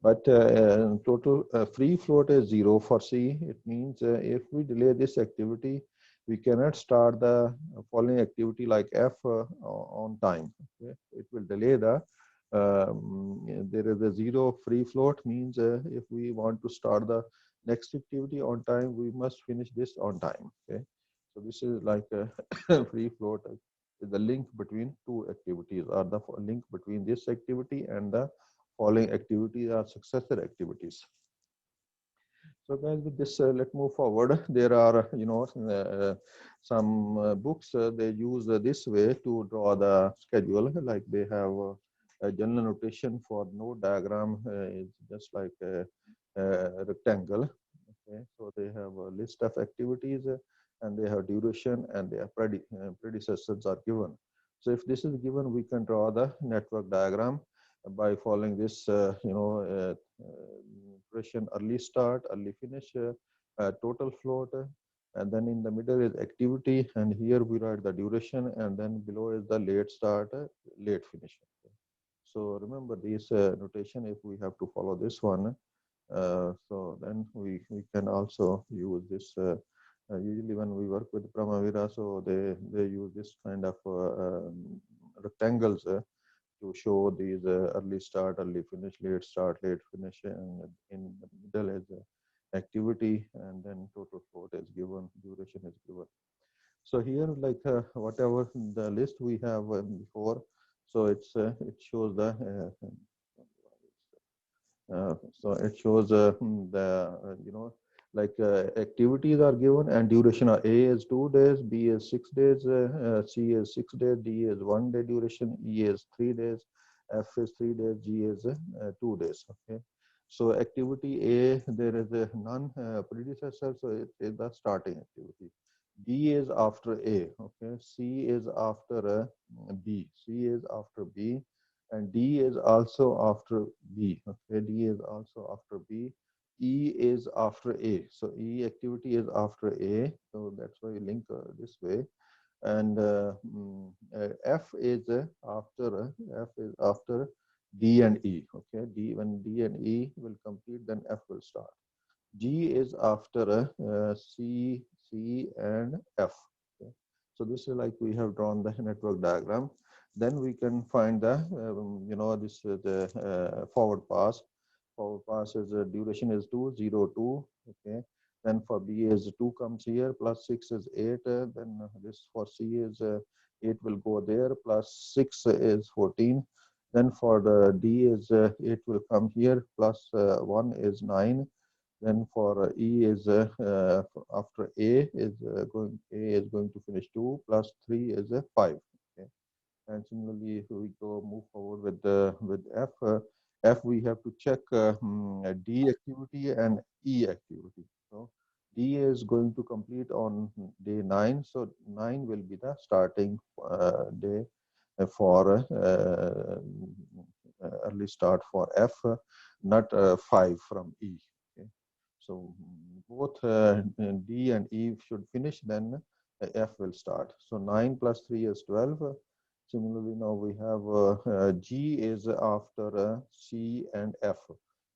But total free float is 0 for C. It means if we delay this activity, we cannot start the following activity like F on time. Okay? It will delay the, there is a 0 free float means if we want to start the next activity on time, we must finish this on time. Okay? So this is like a free float is the link between two activities, or the link between this activity and the following activities are successor activities. So guys, with this, let's move forward. There are, some books they use this way to draw the schedule. Like they have a general notation for node diagram is just like a rectangle. Okay, so they have a list of activities and they have duration and their predecessors are given. So if this is given, we can draw the network diagram by following this, duration, early start, early finish, total float, and then in the middle is activity, and here we write the duration, and then below is the late start, late finish. So remember this notation if we have to follow this one. So then we can also use this. Usually when we work with Pramavira, so they use this kind of rectangles to show these early start, early finish, late start, late finish, and in the middle is activity, and then total float is given, duration is given. So here, like whatever the list we have before, so it shows the so it shows the like activities are given and duration are A is 2 days, B is 6 days, C is 6 days, D is 1 day duration, E is 3 days, F is 3 days, G is 2 days. Okay. So activity A, there is a non predecessor, so it is the starting activity. B is after A. Okay. C is after B. C is after B, and D is also after B. Okay, D is also after B. E is after A. So E activity is after A. So that's why we link this way. And F is after D and E. Okay, D when D and E will complete, then F will start. G is after C, and F. Okay. So this is like we have drawn the network diagram. Then we can find the, this is the forward pass. Forward pass is duration is 2, 0, 2. Okay. Then for B is 2 comes here, plus 6 is 8. Then this for C is 8 will go there, plus 6 is 14. Then for the D is 8 will come here, plus 1 is 9. Then for E is after A is going to finish 2 plus 3 is 5. Okay. And similarly, if we go move forward with F, F we have to check D activity and E activity. So D is going to complete on day 9, so 9 will be the starting day. for early start for F, not 5 from E. Okay. So both D and E should finish, then F will start. So 9 plus 3 is 12. Similarly, now we have G is after C and F.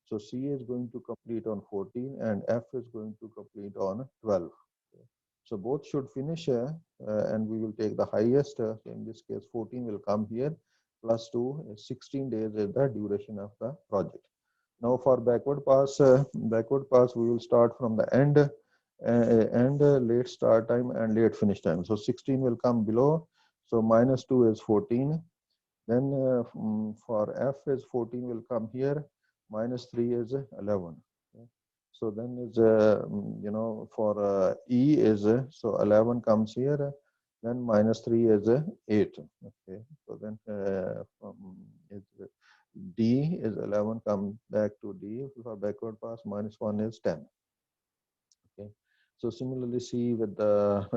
So C is going to complete on 14 and F is going to complete on 12. So both should finish and we will take the highest. So in this case, 14 will come here plus 2, 16 days is the duration of the project. Now for backward pass, we will start from the end, late start time and late finish time. So 16 will come below. So minus 2 is 14. Then for F is 14 will come here. Minus 3 is 11. Okay. So then is, for E is, so 11 comes here. Then minus 3 is 8. Okay. So then D is 11, come back to D for backward pass, minus 1 is 10. Okay. So similarly, C with the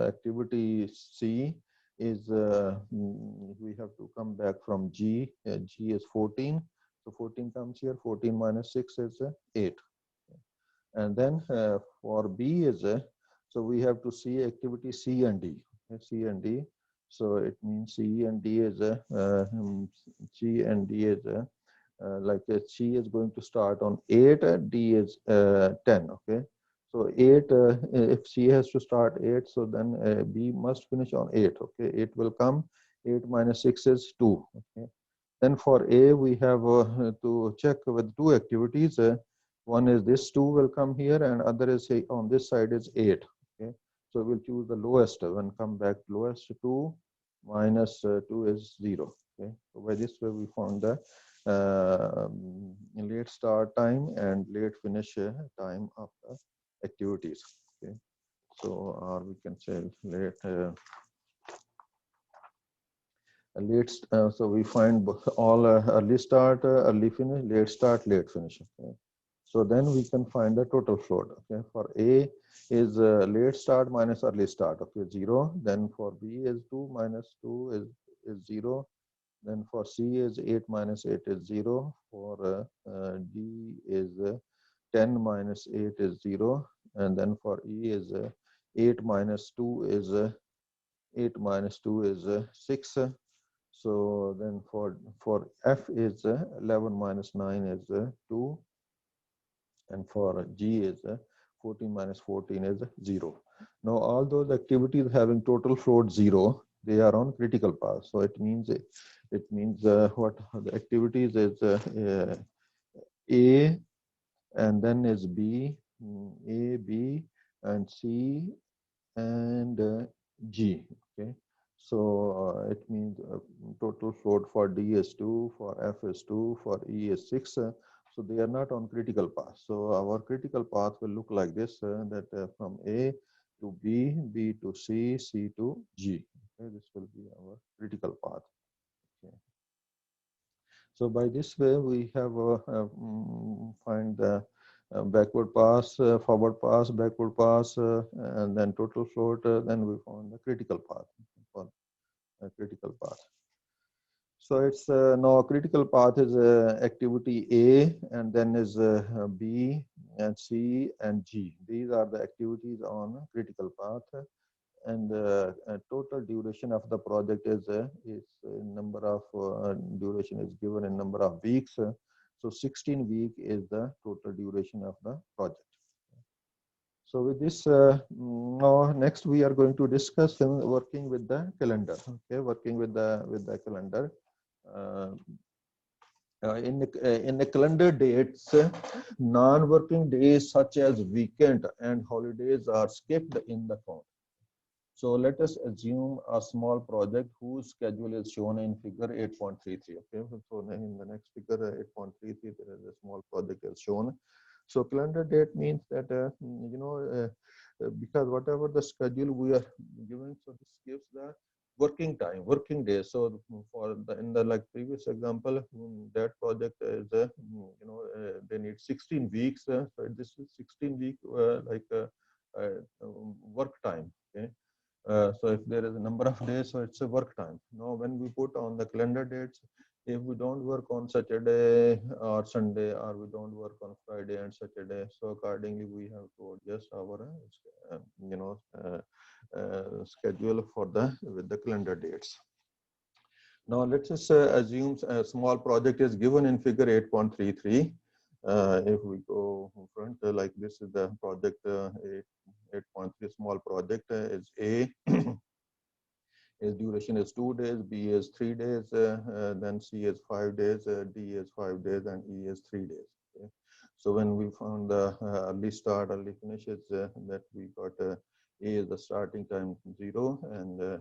activity C is, we have to come back from G. G is 14. So 14 comes here, 14 minus 6 is 8. And then for B is, so we have to see activity C and D. Okay, C and D. So it means C and D is C and D is like C is going to start on 8, D is 10. Okay. So 8, if C has to start 8, so then B must finish on 8. Okay. 8 will come. 8 minus 6 is 2. Okay. Then for A, we have to check with two activities. One is this 2 will come here and other is on this side is 8. Okay. So we'll choose the lowest when come back lowest. 2 minus 2 is 0. Okay. So by this way we found the late start time and late finish time of the activities. Okay. So or we can say late so we find all early start, early finish, late start, late finish. Okay. So then we can find the total float. Okay. For A is late start minus early start. Okay, 0. Then for B is 2 minus 2 is 0. Then for C is 8 minus 8 is 0. For D is 10 minus 8 is 0. And then for E is 8 minus 2 is 8 minus 2 is 6. So then for F is 11 minus 9 is 2. And for G is 14 minus 14 is 0. Now all those activities having total float 0, they are on critical path. So it means what the activities is A and then is B, A, B and C and G. Okay. So it means total float for D is 2, for F is 2, for E is 6. So they are not on critical path. So our critical path will look like this, that from A to B, B to C, C to G. Okay, this will be our critical path. Okay. So by this way, we have find the backward pass, forward pass, backward pass, and then total float. Then we found the critical path for critical path. So it's now critical path is activity A, and then is B and C and G. These are the activities on critical path, and total duration of the project is number of duration is given in number of weeks. So 16 week is the total duration of the project. So with this, now next we are going to discuss working with the calendar. Okay, working with the calendar. In the calendar dates, non-working days such as weekend and holidays are skipped in the count. So let us assume a small project whose schedule is shown in figure 8.33. Okay, so in the next figure 8.33, there is a small project is shown. So calendar date means that because whatever the schedule we are giving, so this gives the working time, working days. So for in the like previous example, that project is they need 16 weeks. So this is 16 week work time. Okay. So if there is a number of days, so it's a work time. Now, when we put on the calendar dates, if we don't work on Saturday or Sunday, or we don't work on Friday and Saturday, so accordingly we have to adjust our, schedule for the with the calendar dates. Now let's just assume a small project is given in figure 8.33. If we go in front, like this is the project 8.3 small project is A. Its duration is 2 days, B is 3 days, then C is 5 days, D is 5 days, and E is 3 days. Okay. So when we found the early start, early finish is that we got A is the starting time 0, and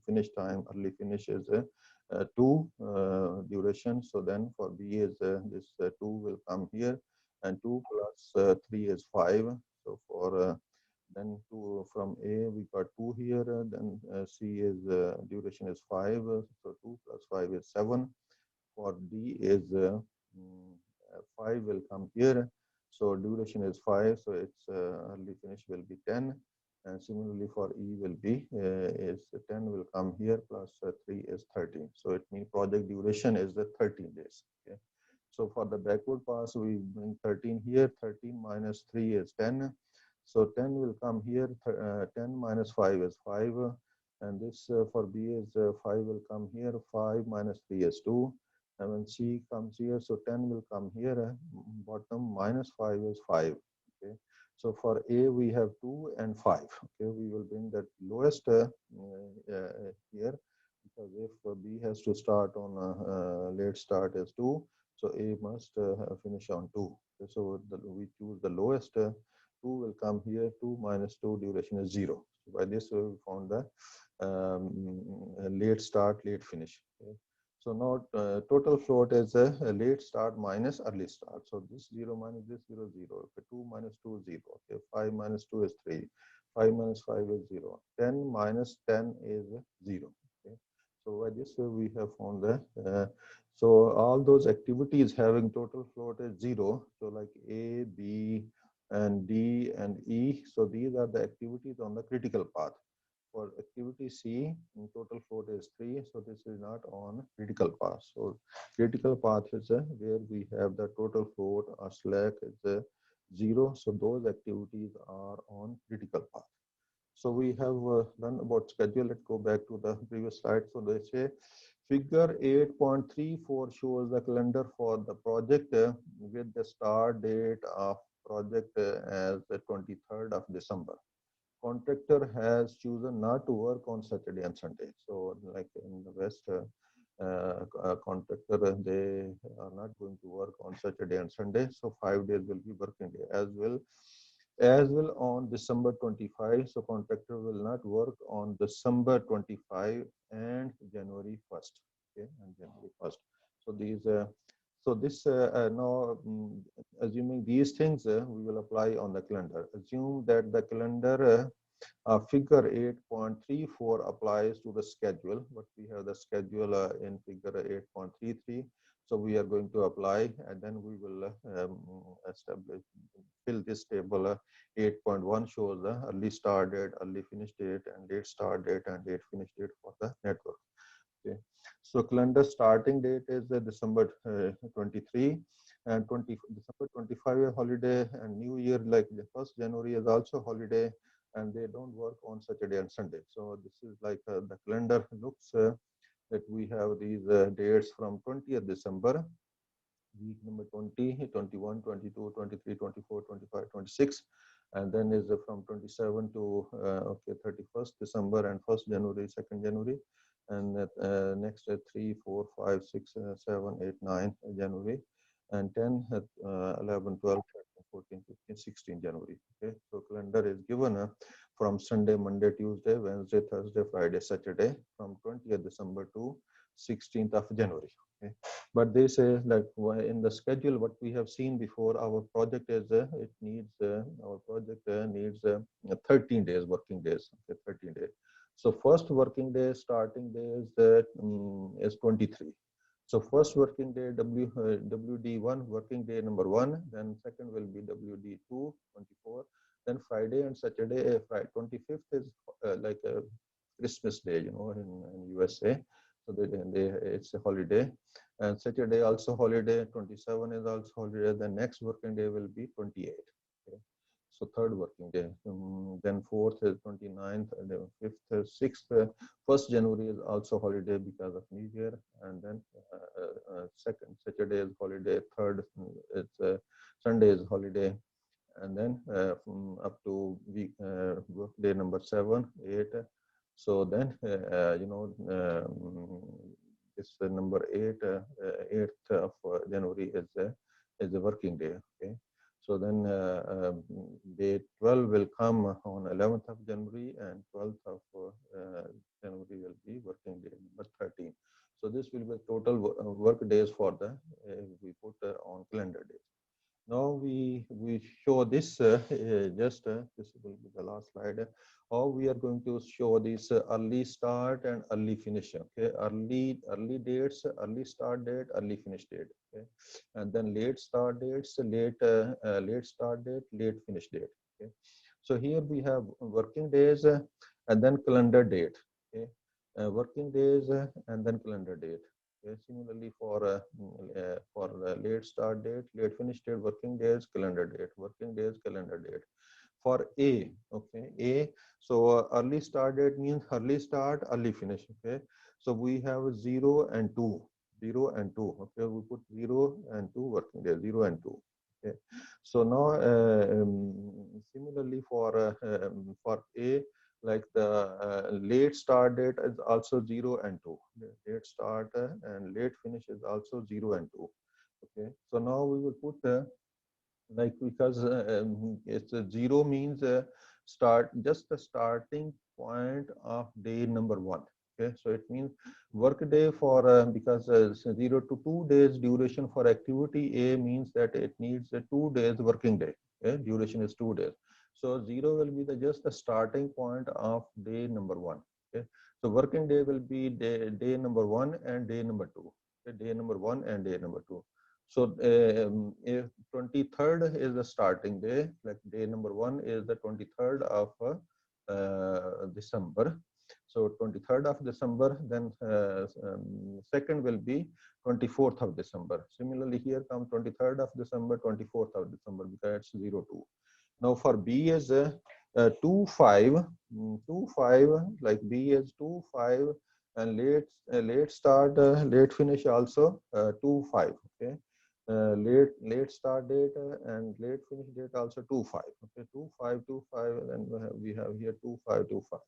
finish time, early finish is 2 duration. So then for B is this 2 will come here, and 2 plus 3 is 5. So for then from A we got 2 here, then C is duration is 5, so 2 plus 5 is 7. For D is 5 will come here, so duration is 5, so its early finish will be 10. And similarly for E will be is 10 will come here, plus 3 is 13. So it means project duration is the 13 days. Okay. So for the backward pass, we bring 13 here, 13 minus 3 is 10. So 10 will come here, 10 minus 5 is 5. And this for B is 5 will come here, 5 minus 3 is 2. And when C comes here, so 10 will come here, bottom minus 5 is 5. Okay. So for A, we have 2 and 5. Okay, we will bring that lowest here, because if B has to start on late start is 2, so A must finish on 2. Okay, so we choose the lowest. 2 will come here, 2 minus 2 duration is 0. So by this we found the late start, late finish. Okay. So now total float is a late start minus early start. So this 0 minus this 0, 0. Okay, 2 minus 2 is 0. Okay, 5 minus 2 is 3. 5 minus 5 is 0. 10 minus 10 is 0. Okay. So by this way we have found the so all those activities having total float is 0. So like A, B, and D and E. So these are the activities on the critical path. For activity C, total float is 3, so this is not on critical path. So critical path is where we have the total float or slack is 0, so those activities are on critical path. So we have done about schedule. Let's go back to the previous slide. So they say figure 8.34 shows the calendar for the project with the start date of project as the 23rd of December. Contractor has chosen not to work on Saturday and Sunday. So like in the West, contractor, they are not going to work on Saturday and Sunday. So 5 days will be working day as well on December 25. So contractor will not work on December 25 and January 1st. Okay, and January 1st. So these so this now, assuming these things, we will apply on the calendar. Assume that the calendar figure 8.34 applies to the schedule, but we have the schedule in figure 8.33. So we are going to apply, and then we will fill this table. 8.1 shows the early start date, early finish date, and late start date and late finish date for the network. Okay. So calendar starting date is December 23, and December 25 is holiday, and New Year like the 1st January is also holiday, and they don't work on Saturday and Sunday. So this is like the calendar looks that we have these dates from 20th December, week number 20, 21, 22, 23, 24, 25, 26, and then is from 27 to 31st December and 1st January, 2nd January, and next 3, 4, 5, 6, 7, 8, 9 January, and 10, 11, 12, 13, 14, 15, 16 January. Okay, so calendar is given from Sunday, Monday, Tuesday, Wednesday, Thursday, Friday, Saturday, from 20th December to 16th of January. Okay. But they say that in the schedule, what we have seen before, our project is it needs our project needs 13 days working days. Okay, 13 days. So first working day starting day is 23. So first working day WD1 working day number 1, then second will be WD2 24, Then Friday and Saturday, Friday 25th is like a Christmas Day, in USA. So it's a holiday. And Saturday also holiday, 27 is also holiday. The next working day will be 28. Okay. So third working day. Then fourth is 29th, and then fifth, sixth, 1st January is also holiday because of New Year. And then second Saturday is holiday. Third is Sunday is holiday. And then from up to week work day number 7, 8. So then this number 8, 8th of January is a working day. Okay. So then day 12 will come on 11th of January, and 12th of January will be working day number 13. So this will be total work days for the we put on calendar days. Now we show this just this will be the last slide. How we are going to show this early start and early finish. Okay, early dates, early start date, early finish date. Okay, and then late start dates, late start date, late finish date. Okay, so here we have working days and then calendar date. Okay, working days and then calendar date. Similarly, for late start date, late finish date, working days, calendar date, working days, calendar date. For A, okay, A. So early start date means early start, early finish. Okay, so we have 0 and 2, 0 and 2. Okay, we put 0 and 2 working days, 0 and 2. Okay, so now similarly for A, like the late start date is also 0 and 2. Late start and late finish is also 0 and 2. Okay, so now we will put like because it's a 0 means start just the starting point of day number 1. Okay, so it means work day for because 0 to 2 days duration for activity A means that it needs a 2 days working day. Okay, duration is 2 days. So 0 will be the just the starting point of day number 1. Okay, so working day will be day number 1 and day number 2. Okay, day number 1 and day number 2. So if 23rd is the starting day, like day number 1 is the 23rd of December. So 23rd of December, then second will be 24th of December. Similarly, here come 23rd of December, 24th of December, because it's 02. Now for B is 2 5, 2 5, like B is 2 5, and late start, late finish also 2 5. Okay, late start date and late finish date also 2 5. Okay, 2 5 2 5, and we have here 2 5 2 5.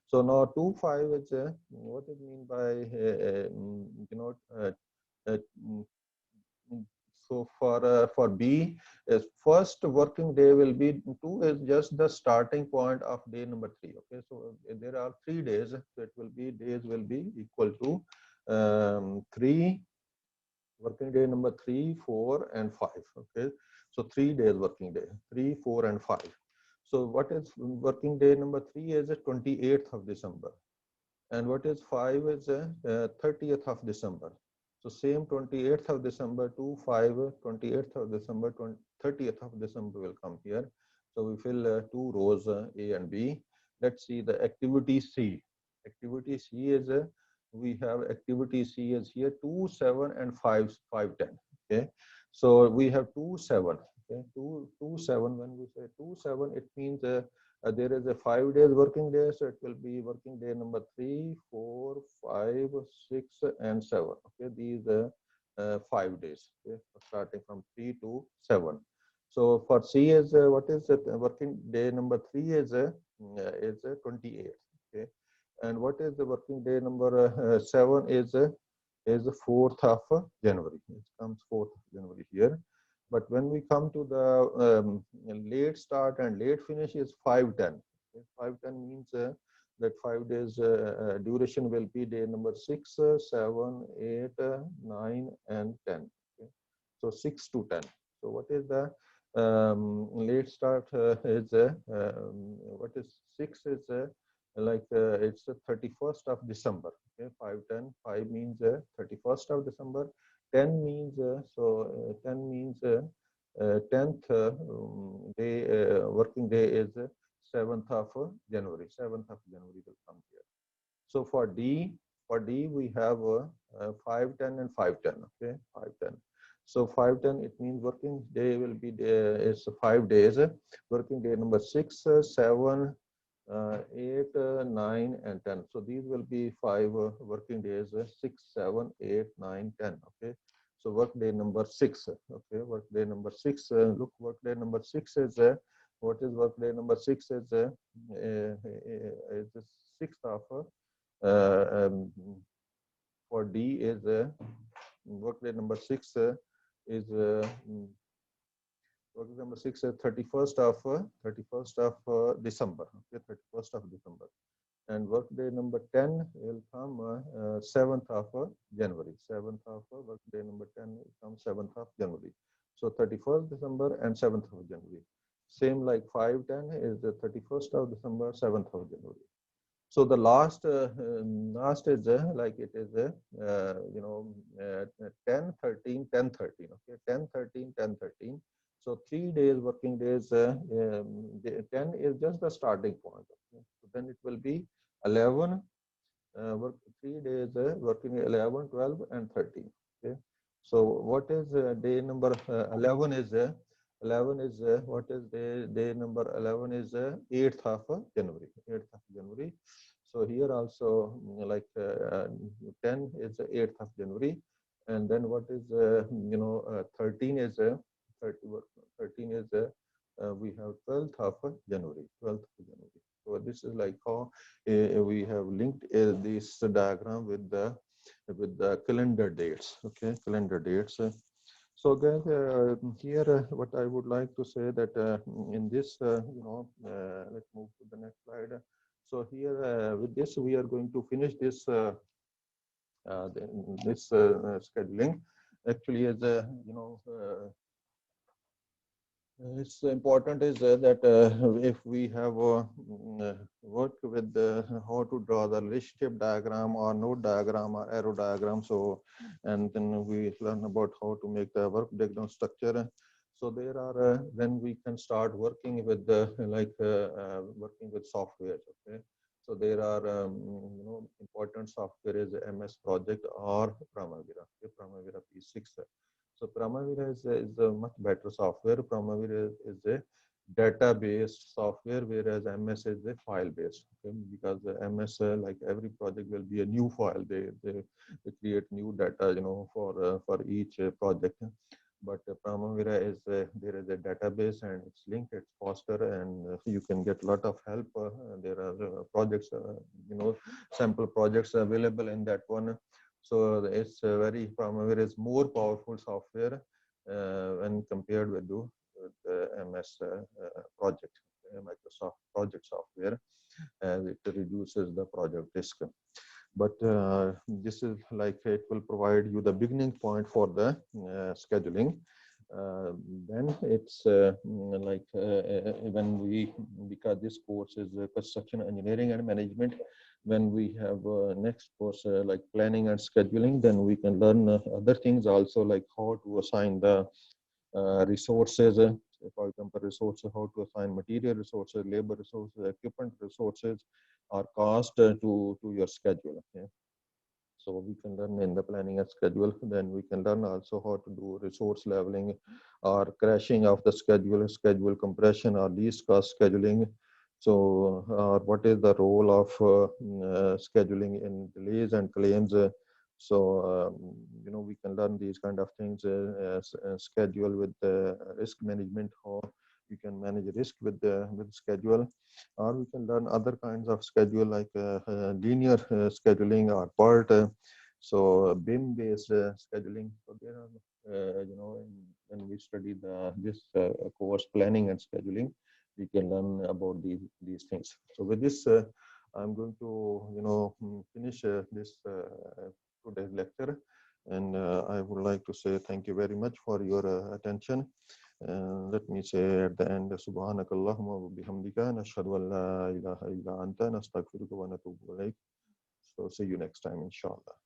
So now 2 5 is what it mean by uh, so for B, is first working day will be 2 is just the starting point of day number 3. Okay, so there are 3 days, so it will be days will be equal to 3 working day number 3, 4, and 5. Okay, so 3 days working day, 3, 4, and 5. So what is working day number 3 is 28th of December, and what is 5 is 30th of December. So same 28th of December to 5, 28th of December, 30th of December will come here. So we fill 2 rows A and B. Let's see the activity C. Activity C is we have activity C is here 2, 7, and 5, 5, 10. Okay, so we have 2, 7. Okay, 2, 7. When we say 2, 7, it means there is a 5 days working day, so it will be working day number 3, 4, 5, 6, and 7. Okay, these 5 days. Okay, starting from 3 to 7. So for C is what is it? Working day number 3 is 28. Okay, and what is the working day number 7 is the 4th of January. It comes 4th of January here. But when we come to the late start and late finish is 5-10. Okay? 5-10 means that 5 days duration will be day number 6, 7, 8, 9, and 10. Okay? So 6 to 10. So what is the late start is what is 6 is like it's the 31st of December. Okay, 5, 10, 5 means 31st of December. 10 means 10 means 10th day, working day is 7th of January. 7th of January will come here. So for D we have 5, 10 and 5, 10. Okay, 5, 10. So 5, 10, it means working day will be is 5 days. Working day number 6, 7, 8, 9 and 10. So these will be 5 working days, 6, 7, 8, 9, 10. Okay. So work day number 6. Okay. Work day number 6. Look, work day number 6 is what is work day number 6 is the 6th of for D is work day number 6 is work number 6 is 31st of December. Okay, 31st of December. And work day number 10 will come 7th of January. 7th of work day number 10 will come 7th of January. So 31st December and 7th of January. Same like 5, 10 is the 31st of December, 7th of January. So the last is like it is 10, 13, 10, 13. Okay, 10, 13, 10, 13. So 3 days working days. 10 is just the starting point. Okay? So then it will be 11 work 3 days working 11, 12 and 13. Okay. So what is day number 11 is 11 is what is day number 11 is 8th of January. 8th of January. So here also like 10 is 8th of January, and then what is 13 is 13 is we have 12th of January. 12th of January. So this is like how we have linked this diagram with the calendar dates. Okay, calendar dates. So guys, here what I would like to say that in this, let's move to the next slide. So here with this, we are going to finish this scheduling. Actually, as it's important is that if we have worked with how to draw the relationship diagram or node diagram or arrow diagram, so and then we learn about how to make the work breakdown structure. So there are then we can start working with working with software. Okay, so there are important software is MS Project or Primavera. Okay, Primavera P6. So Primavera is a much better software. Primavera is a data-based software, whereas MS is a file-based. Okay? Because MS, like every project, will be a new file. They create new data, for each project. But Primavera is there is a database and it's linked. It's faster and you can get a lot of help. There are projects, sample projects available in that one. So it's very Primavera is more powerful software when compared with the MS project, Microsoft project software, as it reduces the project risk. But this is like it will provide you the beginning point for the scheduling. Then it's when because this course is construction engineering and management, when we have next course like planning and scheduling, then we can learn other things also, like how to assign the resources, for example, resources, how to assign material resources, labor resources, equipment resources, or cost to your schedule. Okay. So we can learn in the planning and schedule. Then we can learn also how to do resource leveling or crashing of the schedule compression or least cost scheduling. So what is the role of scheduling in delays and claims? So we can learn these kind of things. Schedule with risk management, how you can manage risk with schedule, or we can learn other kinds of schedule like linear scheduling or PERT. So BIM based scheduling. So there are when we study this course planning and scheduling, we can learn about these things. So with this, I'm going to finish this today's lecture, and I would like to say thank you very much for your attention. Let me say at the end, Subhanakallahumma wa bihamdika nashhadu an la ilaha illa anta nastaghfiruka wa natubu ilayk. So see you next time, inshallah.